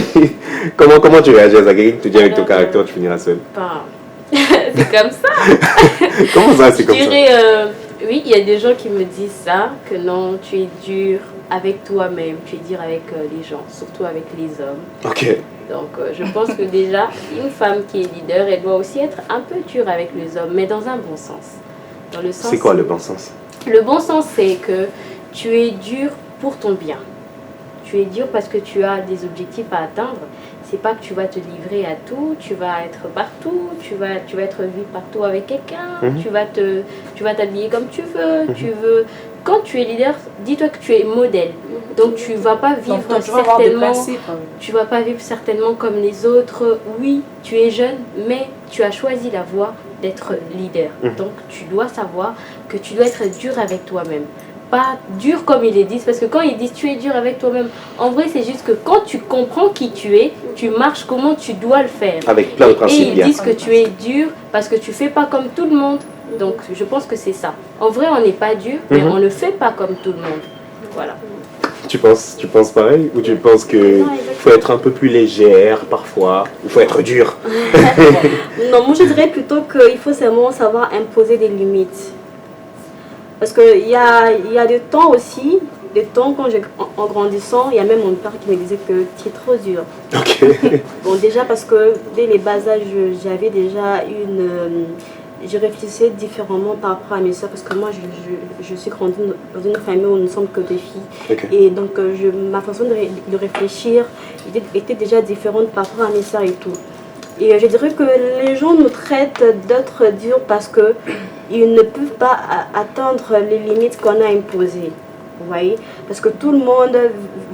Comment tu réagis à ça? Quelqu'un qui te dit avec ton caractère, tu finiras seul? C'est comme ça. Comment ça, c'est comme ça? Oui, il y a des gens qui me disent ça, que non, tu es dur avec toi-même, tu es dur avec les gens, surtout avec les hommes. Ok. Donc, je pense que déjà, une femme qui est leader, elle doit aussi être un peu dure avec les hommes, mais dans un bon sens. C'est quoi le bon sens? Le bon sens, c'est que tu es dur pour ton bien. Tu es dur parce que tu as des objectifs à atteindre. C'est pas que tu vas te livrer à tout, tu vas être partout, tu vas être vu partout avec quelqu'un, tu vas t'habiller comme tu veux. Quand tu es leader, dis-toi que tu es modèle. Donc tu vas pas vivre certainement comme les autres. Oui, tu es jeune, mais tu as choisi la voie d'être leader. Donc tu dois savoir que tu dois être dur avec toi-même. Pas dur comme ils le disent, parce que quand ils disent tu es dur avec toi-même, en vrai c'est juste que quand tu comprends qui tu es, tu marches comment tu dois le faire. Avec plein de principes. Et ils disent que tu es dur parce que tu fais pas comme tout le monde. Donc je pense que c'est ça. En vrai on n'est pas dur, mais on ne fait pas comme tout le monde. Voilà. tu penses pareil? Ou tu penses qu'il faut être un peu plus légère parfois? Il faut être dur? Non, moi je dirais plutôt qu'il faut seulement savoir imposer des limites. Parce qu'il y a des temps aussi, quand en grandissant, il y a même mon père qui me disait que tu es trop dur. Ok. Bon, déjà parce que dès les bas âges, j'avais déjà je réfléchissais différemment par rapport à mes soeurs parce que moi je suis grandie dans une famille où nous ne sommes que deux filles. Okay. Et donc ma façon de réfléchir était déjà différente par rapport à mes soeurs et tout. Et je dirais que les gens nous traitent d'être durs parce qu'ils ne peuvent pas atteindre les limites qu'on a imposées. Vous voyez? Parce que tout le monde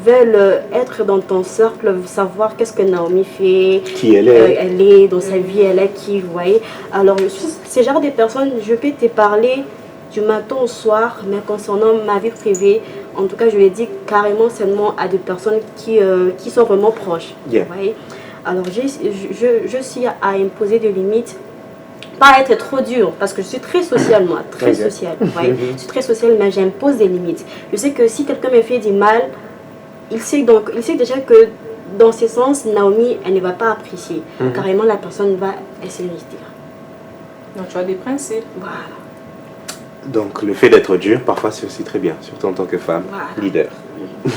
veut être dans ton cercle, savoir qu'est-ce que Naomi fait, qui elle est, elle est dans sa vie, elle est qui, vous voyez. Alors, ce genre de personnes, je peux te parler du matin au soir, mais concernant ma vie privée, en tout cas, je l'ai dit carrément seulement à des personnes qui sont vraiment proches. Yeah. Vous voyez. Alors, je suis à imposer des limites. Pas être trop dur, parce que je suis très sociale, moi, très sociale. Ouais. Je suis très sociale, mais j'impose des limites. Je sais que si quelqu'un me fait du mal, il sait déjà que dans ce sens, Naomi, elle ne va pas apprécier. Carrément, la personne va essayer de se dire. Donc, tu as des principes. Voilà. Donc, le fait d'être dur, parfois, c'est aussi très bien, surtout en tant que femme, leader.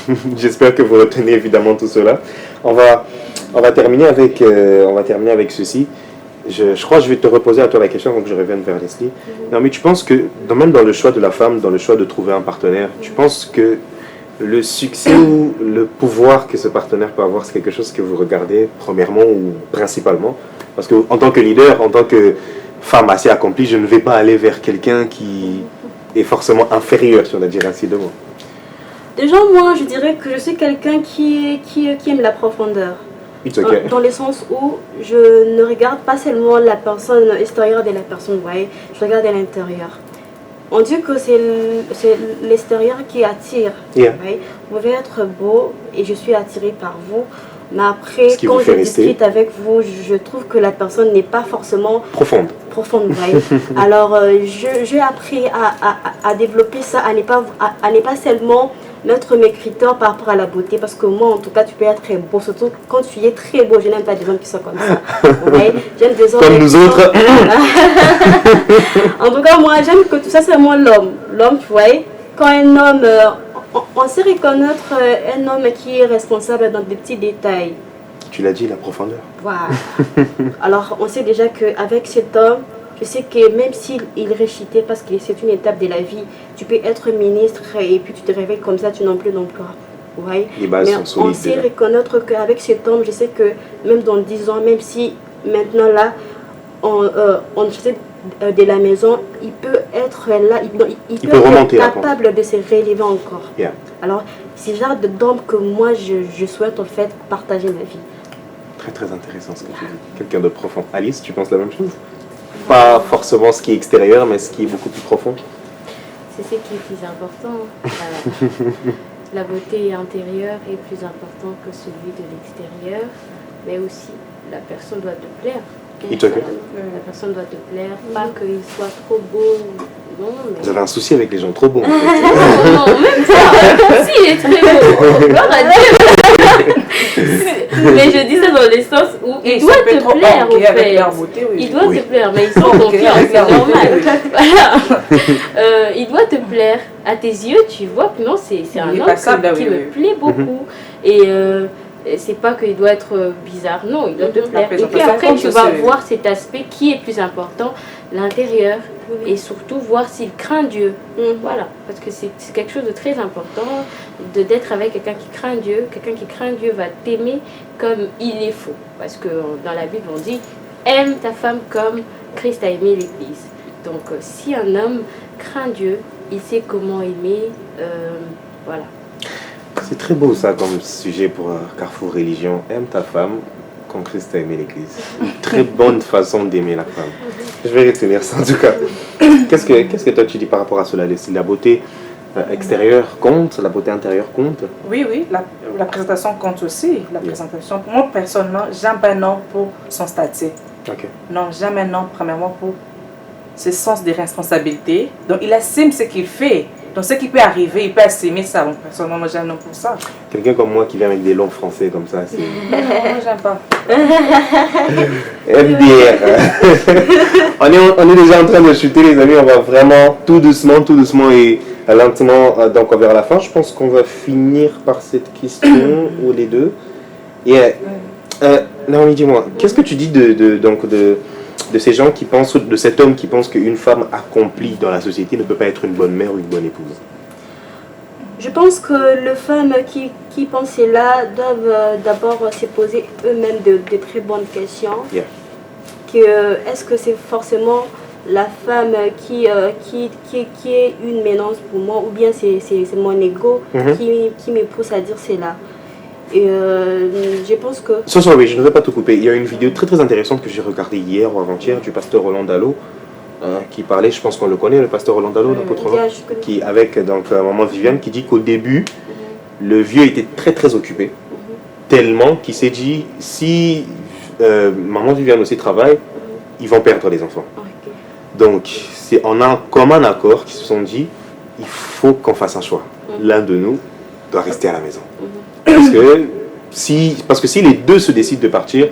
Voilà. J'espère que vous retenez évidemment tout cela. On va terminer avec ceci. Je crois que je vais te reposer à toi la question avant que je revienne vers Leslie. Non, mais tu penses que, même dans le choix de la femme, dans le choix de trouver un partenaire, tu penses que le succès ou le pouvoir que ce partenaire peut avoir, c'est quelque chose que vous regardez premièrement ou principalement? Parce qu'en tant que leader, en tant que femme assez accomplie, je ne vais pas aller vers quelqu'un qui est forcément inférieur, si on a dire ainsi de mots. Déjà, moi, je dirais que je suis quelqu'un qui aime la profondeur. Okay. Dans le sens où je ne regarde pas seulement la personne extérieure de la personne, vous voyez, je regarde à l'intérieur. On dit que c'est l'extérieur qui attire. Yeah. Vous voyez. Vous pouvez être beau et je suis attirée par vous, mais après, quand je discute avec vous, je trouve que la personne n'est pas forcément profonde, vous voyez. Alors, j'ai appris à développer ça, à ne pas seulement mettre mes critères par rapport à la beauté, parce que moi en tout cas tu peux être très beau, surtout quand tu es très beau. Je n'aime pas des hommes qui sont comme ça. Ouais, j'aime des hommes comme nous autres. En tout cas moi j'aime que tout ça, c'est moi l'homme, tu vois, quand un homme on sait reconnaître un homme qui est responsable dans des petits détails. Tu l'as dit, la profondeur. Voilà. Alors on sait déjà qu'avec cet homme, je sais que même s'il réchitait, parce que c'est une étape de la vie, tu peux être ministre et puis tu te réveilles comme ça, tu n'as plus d'emploi. Ouais. Les bases mais sont solides. On sait reconnaître qu'avec cet homme, je sais que même dans 10 ans, même si maintenant là, on sait de la maison, il peut être là, il peut être capable de se relever encore. Yeah. Alors, c'est le genre d'homme que moi, je souhaite en fait partager ma vie. Très très intéressant ce que tu dis. Quelqu'un de profond. Alice, tu penses la même chose? Pas forcément ce qui est extérieur, mais ce qui est beaucoup plus profond. C'est ce qui est plus important. La beauté intérieure est plus importante que celui de l'extérieur, mais aussi la personne doit te plaire. La personne doit te plaire, pas qu'il soit trop beau. Non, mais... Vous avez un souci avec les gens trop beaux. En fait. Non, même pas. Si, il est très beau. Mais je dis ça dans le sens où il doit te plaire, au fait. Il doit te plaire, mais ils sont confiants, c'est normal. Voilà. Il doit te plaire. À tes yeux, tu vois que non, c'est un homme qui me plaît beaucoup. Et c'est pas qu'il doit être bizarre, non, il doit te plaire. Et puis après, tu vas voir cet aspect qui est plus important, l'intérieur, et surtout voir s'il craint Dieu. Voilà, parce que c'est quelque chose de très important d'être avec quelqu'un qui craint Dieu. Quelqu'un qui craint Dieu va t'aimer comme il est faux. Parce que dans la Bible, on dit aime ta femme comme Christ a aimé l'Église. Donc, si un homme craint Dieu, il sait comment aimer. Voilà. C'est très beau ça comme sujet pour Carrefour Religion. Aime ta femme comme Christ a aimé l'Église. Une très bonne façon d'aimer la femme. Je vais retenir ça en tout cas. Qu'est-ce que toi tu dis par rapport à cela? La beauté extérieure compte, la beauté intérieure compte? Oui, la présentation compte aussi. La présentation, pour moi personnellement, j'aime pas un homme pour son statut. Okay. Non, j'aime un homme premièrement pour ce sens de responsabilité. Donc il assume ce qu'il fait. Donc, ce qui peut arriver, il peut assumer ça. Bon, personnellement, moi, j'aime non pour ça. Quelqu'un comme moi qui vient avec des longs français comme ça, c'est... Moi, j'aime pas. MDR. on est déjà en train de chuter, les amis. On va vraiment tout doucement et lentement donc vers la fin. Je pense qu'on va finir par cette question ou les deux. Et Naomi, dis-moi, qu'est-ce que tu dis de ces gens qui pensent, de cet homme qui pense qu'une femme accomplie dans la société ne peut pas être une bonne mère ou une bonne épouse? Je pense que les femmes qui pensent cela doivent d'abord se poser eux-mêmes de très bonnes questions. Yeah. Est-ce que c'est forcément la femme qui est une menace pour moi, ou bien c'est mon ego qui me pousse à dire cela. Et je pense que... Oui, je ne vais pas te couper. Il y a une vidéo très intéressante que j'ai regardée hier ou avant-hier du pasteur Roland Dallot qui parlait, je pense qu'on le connaît, le pasteur Roland Dallot, l'apôtre Roland, qui avec donc maman Viviane, qui dit qu'au début, le vieux était très occupé, tellement qu'il s'est dit, si maman Viviane aussi travaille, ils vont perdre les enfants. Okay. Donc, c'est en un commun accord qu'ils se sont dit, il faut qu'on fasse un choix. L'un de nous doit rester à la maison. Parce que si les deux se décident de partir,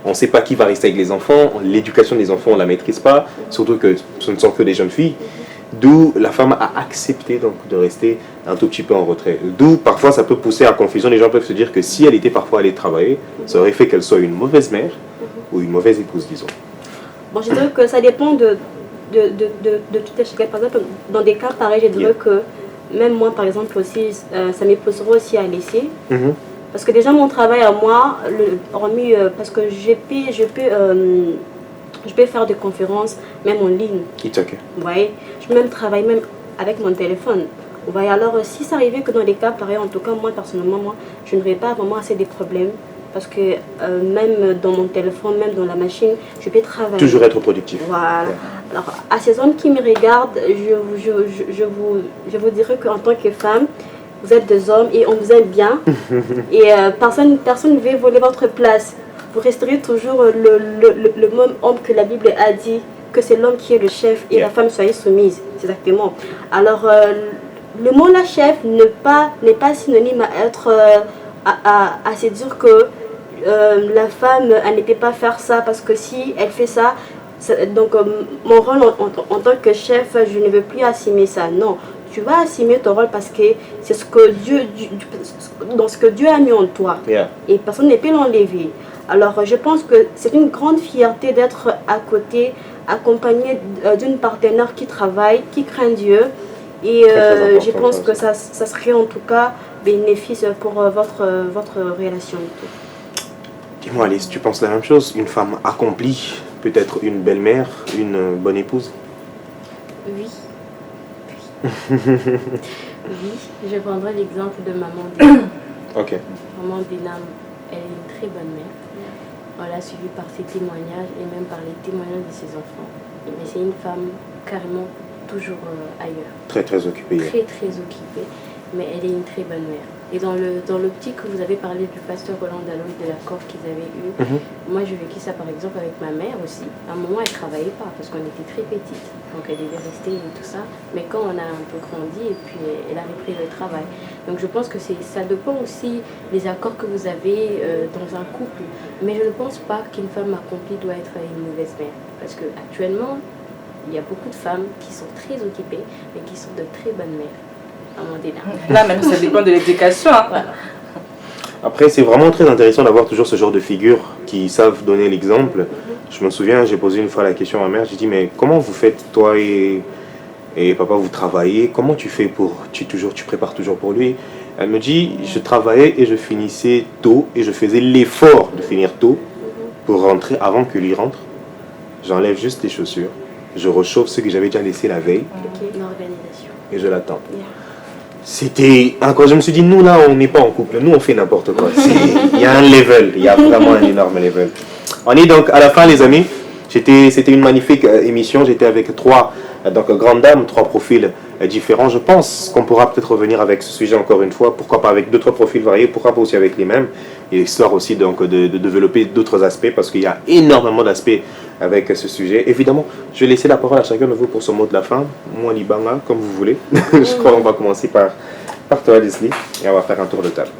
on ne sait pas qui va rester avec les enfants, l'éducation des enfants on ne la maîtrise pas, surtout que ce ne sont que des jeunes filles. D'où la femme a accepté donc de rester un tout petit peu en retrait. D'où parfois ça peut pousser à confusion, les gens peuvent se dire que si elle était parfois allée travailler, ça aurait fait qu'elle soit une mauvaise mère ou une mauvaise épouse, disons. Bon, je dirais que ça dépend de tout à chacun. Par exemple, dans des cas pareils, je dirais que même moi, par exemple, aussi, ça m'épouserait aussi à laisser. Parce que déjà, mon travail à moi, hormis, parce que je peux faire des conférences, même en ligne. It's okay. Vous voyez, je peux même travailler même avec mon téléphone. Vous voyez, alors si ça arrivait que dans des cas pareils, en tout cas, moi, personnellement, je n'aurais pas vraiment assez de problèmes. Parce que même dans mon téléphone, même dans la machine, je peux travailler. Toujours être productif. Voilà. Alors, à ces hommes qui me regardent, je vous dirais qu'en tant que femme, vous êtes des hommes et on vous aime bien. Et personne ne veut voler votre place. Vous resterez toujours le même homme que la Bible a dit, que c'est l'homme qui est le chef et la femme soyez soumise. Exactement. Alors, le mot la chef n'est pas synonyme à être... à se dire que la femme, elle ne peut pas faire ça parce que si elle fait ça, donc mon rôle en tant que chef, je ne veux plus assumer ça. Non, tu vas assumer ton rôle parce que c'est ce que Dieu a mis en toi. Et personne ne peut l'enlever. Alors je pense que c'est une grande fierté d'être à côté, accompagné d'une partenaire qui travaille, qui craint Dieu. Et je pense que ça serait en tout cas bénéfice pour votre relation. Dis-moi Alice, tu penses la même chose? Une femme accomplie peut être une belle-mère, une bonne épouse? Oui. Oui, je prendrai l'exemple de maman Dina. Ok. Maman Dina, elle est une très bonne mère. On l'a suivie par ses témoignages et même par les témoignages de ses enfants. Mais c'est une femme carrément toujours ailleurs. Très occupée. Très occupée, mais elle est une très bonne mère. Et dans l'optique que vous avez parlé du pasteur Roland Dallot, de l'accord qu'ils avaient eu, moi j'ai vécu ça par exemple avec ma mère aussi. À un moment elle ne travaillait pas parce qu'on était très petite, donc elle devait rester et tout ça. Mais quand on a un peu grandi et puis elle a repris le travail. Donc je pense que ça dépend aussi des accords que vous avez dans un couple. Mais je ne pense pas qu'une femme accomplie doit être une mauvaise mère. Parce qu'actuellement, il y a beaucoup de femmes qui sont très occupées, mais qui sont de très bonnes mères. Là même, ça dépend de l'éducation. Hein. Voilà. Après, c'est vraiment très intéressant d'avoir toujours ce genre de figures qui savent donner l'exemple. Je me souviens, j'ai posé une fois la question à ma mère, j'ai dit, mais comment vous faites, toi et papa, vous travaillez? Comment tu fais tu prépares toujours pour lui? Elle me dit, je travaillais et je finissais tôt et je faisais l'effort de finir tôt pour rentrer avant que lui rentre. J'enlève juste les chaussures, je réchauffe ce que j'avais déjà laissé la veille. L'organisation. Et je l'attends. C'était... Quand je me suis dit, nous là, on n'est pas en couple, nous on fait n'importe quoi. Il y a un level, il y a vraiment un énorme level. On est donc à la fin les amis, c'était une magnifique émission, j'étais avec 3 Donc, grande dame, 3 profils différents. Je pense qu'on pourra peut-être revenir avec ce sujet encore une fois. Pourquoi pas avec 2-3 profils variés, pourquoi pas aussi avec les mêmes. Et histoire aussi donc, de développer d'autres aspects parce qu'il y a énormément d'aspects avec ce sujet. Évidemment, je vais laisser la parole à chacun de vous pour son mot de la fin. Moi, Libanga, comme vous voulez. Je crois qu'on va commencer par toi, Leslie, et on va faire un tour de table.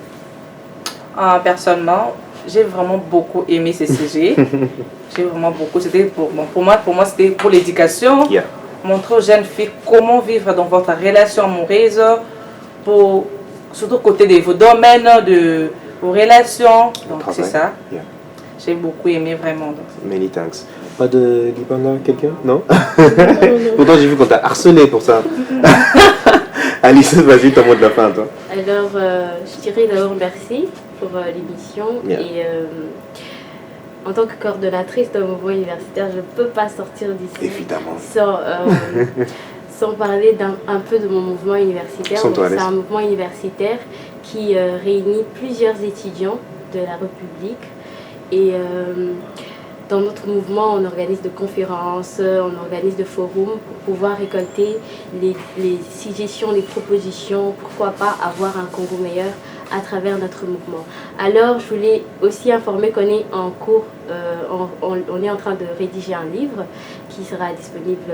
Personnellement, j'ai vraiment beaucoup aimé ces sujets. J'ai vraiment beaucoup. C'était pour moi, c'était pour l'éducation. Yeah. Montrer aux jeunes filles comment vivre dans votre relation amoureuse, surtout côté de vos domaines, de vos relations. Donc c'est ça. Yeah. J'ai beaucoup aimé vraiment. Many thanks. Pas de Libanga, quelqu'un? Non. Pourtant, j'ai vu qu'on t'a harcelé pour ça. Alice, vas-y, ton mot de la fin, toi. Alors, je dirais d'abord merci pour l'émission. Yeah. Et en tant que coordonnatrice d'un mouvement universitaire, je ne peux pas sortir d'ici Évidemment. sans parler un peu de mon mouvement universitaire. C'est un mouvement universitaire qui réunit plusieurs étudiants de la République. Et dans notre mouvement, on organise de conférences, on organise de forums pour pouvoir récolter les suggestions, les propositions, pourquoi pas avoir un Congo meilleur à travers notre mouvement. Alors, je voulais aussi informer qu'on est en cours, on est en train de rédiger un livre qui sera disponible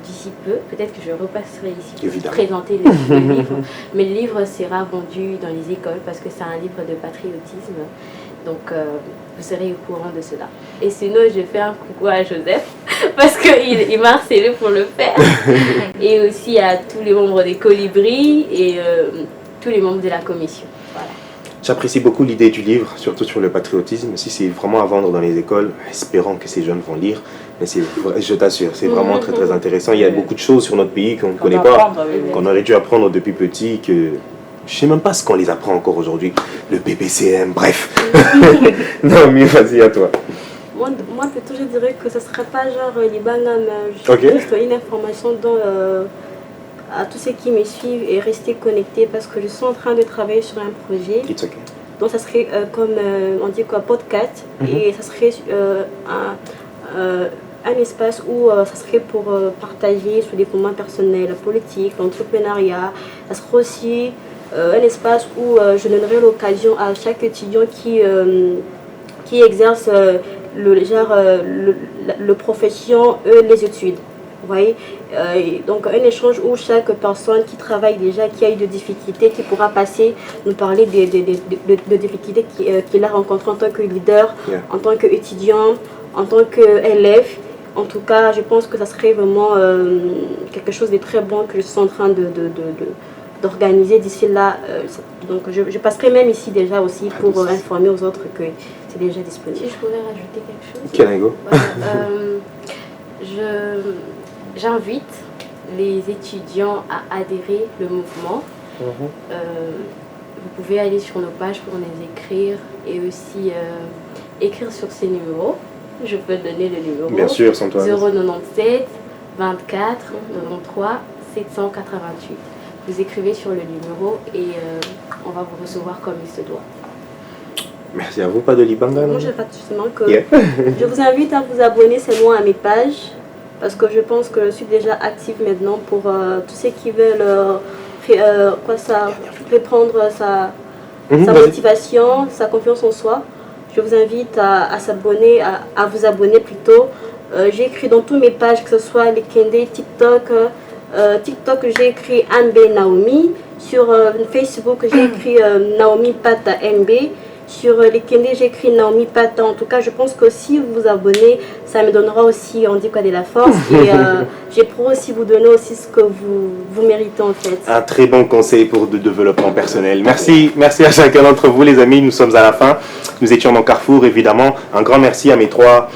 d'ici peu. Peut-être que je repasserai ici pour présenter le livre, mais le livre sera vendu dans les écoles parce que c'est un livre de patriotisme. Donc, vous serez au courant de cela. Et sinon, je fais un coucou à Joseph, parce qu'il m'a harcelé pour le faire. Et aussi à tous les membres des Colibris et tous les membres de la commission. Voilà. J'apprécie beaucoup l'idée du livre, surtout sur le patriotisme. Si c'est vraiment à vendre dans les écoles, espérons que ces jeunes vont lire. Mais je t'assure, c'est vraiment très très intéressant. Il y a beaucoup de choses sur notre pays qu'on ne connaît pas, qu'on aurait dû apprendre depuis petit, que... Je ne sais même pas ce qu'on les apprend encore aujourd'hui. Le BPCM, bref. Non, mais vas-y, à toi. Moi, plutôt, je dirais que ce ne serait pas genre Libanga, mais juste une information à tous ceux qui me suivent et rester connectés parce que je suis en train de travailler sur un projet. It's okay. Donc, ça serait comme, on dit quoi, podcast. Et ça serait un espace où ça serait pour partager sur des moments personnels, politiques, l'entrepreneuriat. Ça serait aussi... un espace où je donnerai l'occasion à chaque étudiant qui exerce le profession les études. Vous voyez, donc un échange où chaque personne qui travaille déjà, qui a eu des difficultés, qui pourra passer, nous parler des difficultés qu'il a rencontrées en tant que leader, en tant qu'étudiant, en tant qu'élève. En tout cas, je pense que ça serait vraiment quelque chose de très bon que je suis en train d'organiser d'ici là. Donc je passerai même ici déjà aussi pour informer aux autres que c'est déjà disponible. Si je pouvais rajouter quelque chose. Can I go? J'invite les étudiants à adhérer au mouvement. Vous pouvez aller sur nos pages pour nous écrire et aussi écrire sur ces numéros. Je peux donner le numéro. Bien sûr, sans toi. 097 24 93 788. Vous écrivez sur le numéro et on va vous recevoir comme il se doit. Merci à vous, pas de Libanga. Moi, je vais justement que je vous invite à vous abonner seulement à mes pages parce que je pense que je suis déjà active maintenant pour tous ceux qui veulent reprendre sa motivation, sa confiance en soi. Je vous invite à s'abonner, à vous abonner plutôt. J'ai écrit dans toutes mes pages, que ce soit les Kende, TikTok. TikTok, j'ai écrit Ambe Naomi. Sur Facebook, j'ai écrit Naomi Pata MB. Sur les Kende, j'ai écrit Naomi Pata. En tout cas, je pense que si vous vous abonnez, ça me donnera aussi, on dit quoi, de la force. Et j'ai pour aussi vous donner aussi ce que vous méritez en fait. Un très bon conseil pour le développement personnel. Merci à chacun d'entre vous, les amis. Nous sommes à la fin. Nous étions dans Carrefour, évidemment. Un grand merci à mes trois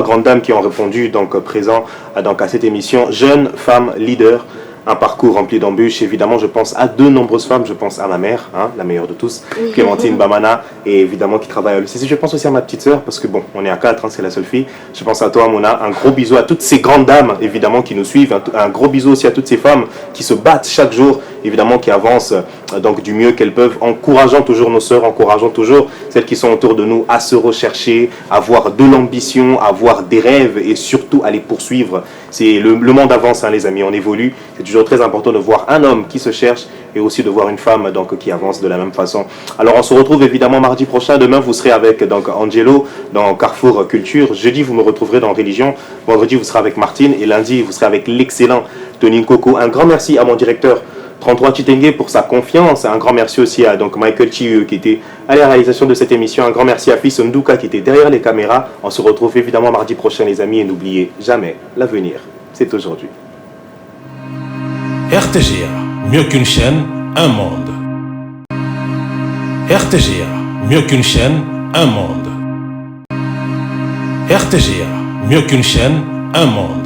grandes dames qui ont répondu, donc présents à cette émission. Jeunes femmes leaders, un parcours rempli d'embûches. Évidemment, je pense à de nombreuses femmes. Je pense à ma mère, la meilleure de tous, Clémentine Bamana, et évidemment qui travaille à l'ECC. Je pense aussi à ma petite sœur, parce que bon, on est à 4, c'est la seule fille. Je pense à toi, Mona. Un gros bisou à toutes ces grandes dames, évidemment, qui nous suivent. Un gros bisou aussi à toutes ces femmes qui se battent chaque jour, évidemment, qui avancent donc du mieux qu'elles peuvent, encourageant toujours nos sœurs, encourageant toujours celles qui sont autour de nous à se rechercher, à avoir de l'ambition, à avoir des rêves et surtout à les poursuivre. C'est le monde avance, hein, les amis, on évolue. C'est toujours très important de voir un homme qui se cherche et aussi de voir une femme donc qui avance de la même façon. Alors on se retrouve évidemment mardi prochain. Demain vous serez avec donc Angelo dans Carrefour Culture. Jeudi vous me retrouverez dans Religion. Vendredi vous serez avec Martine et lundi vous serez avec l'excellent Tony Nkoko. Un grand merci à mon directeur 33 Chitenge pour sa confiance. Un grand merci aussi à donc Michael Chiu qui était à la réalisation de cette émission. Un grand merci à Fils Nduka qui était derrière les caméras. On se retrouve évidemment mardi prochain les amis et n'oubliez jamais, l'avenir c'est aujourd'hui. RTGA, mieux qu'une chaîne, un monde. RTGA, mieux qu'une chaîne, un monde. RTGA, mieux qu'une chaîne, un monde.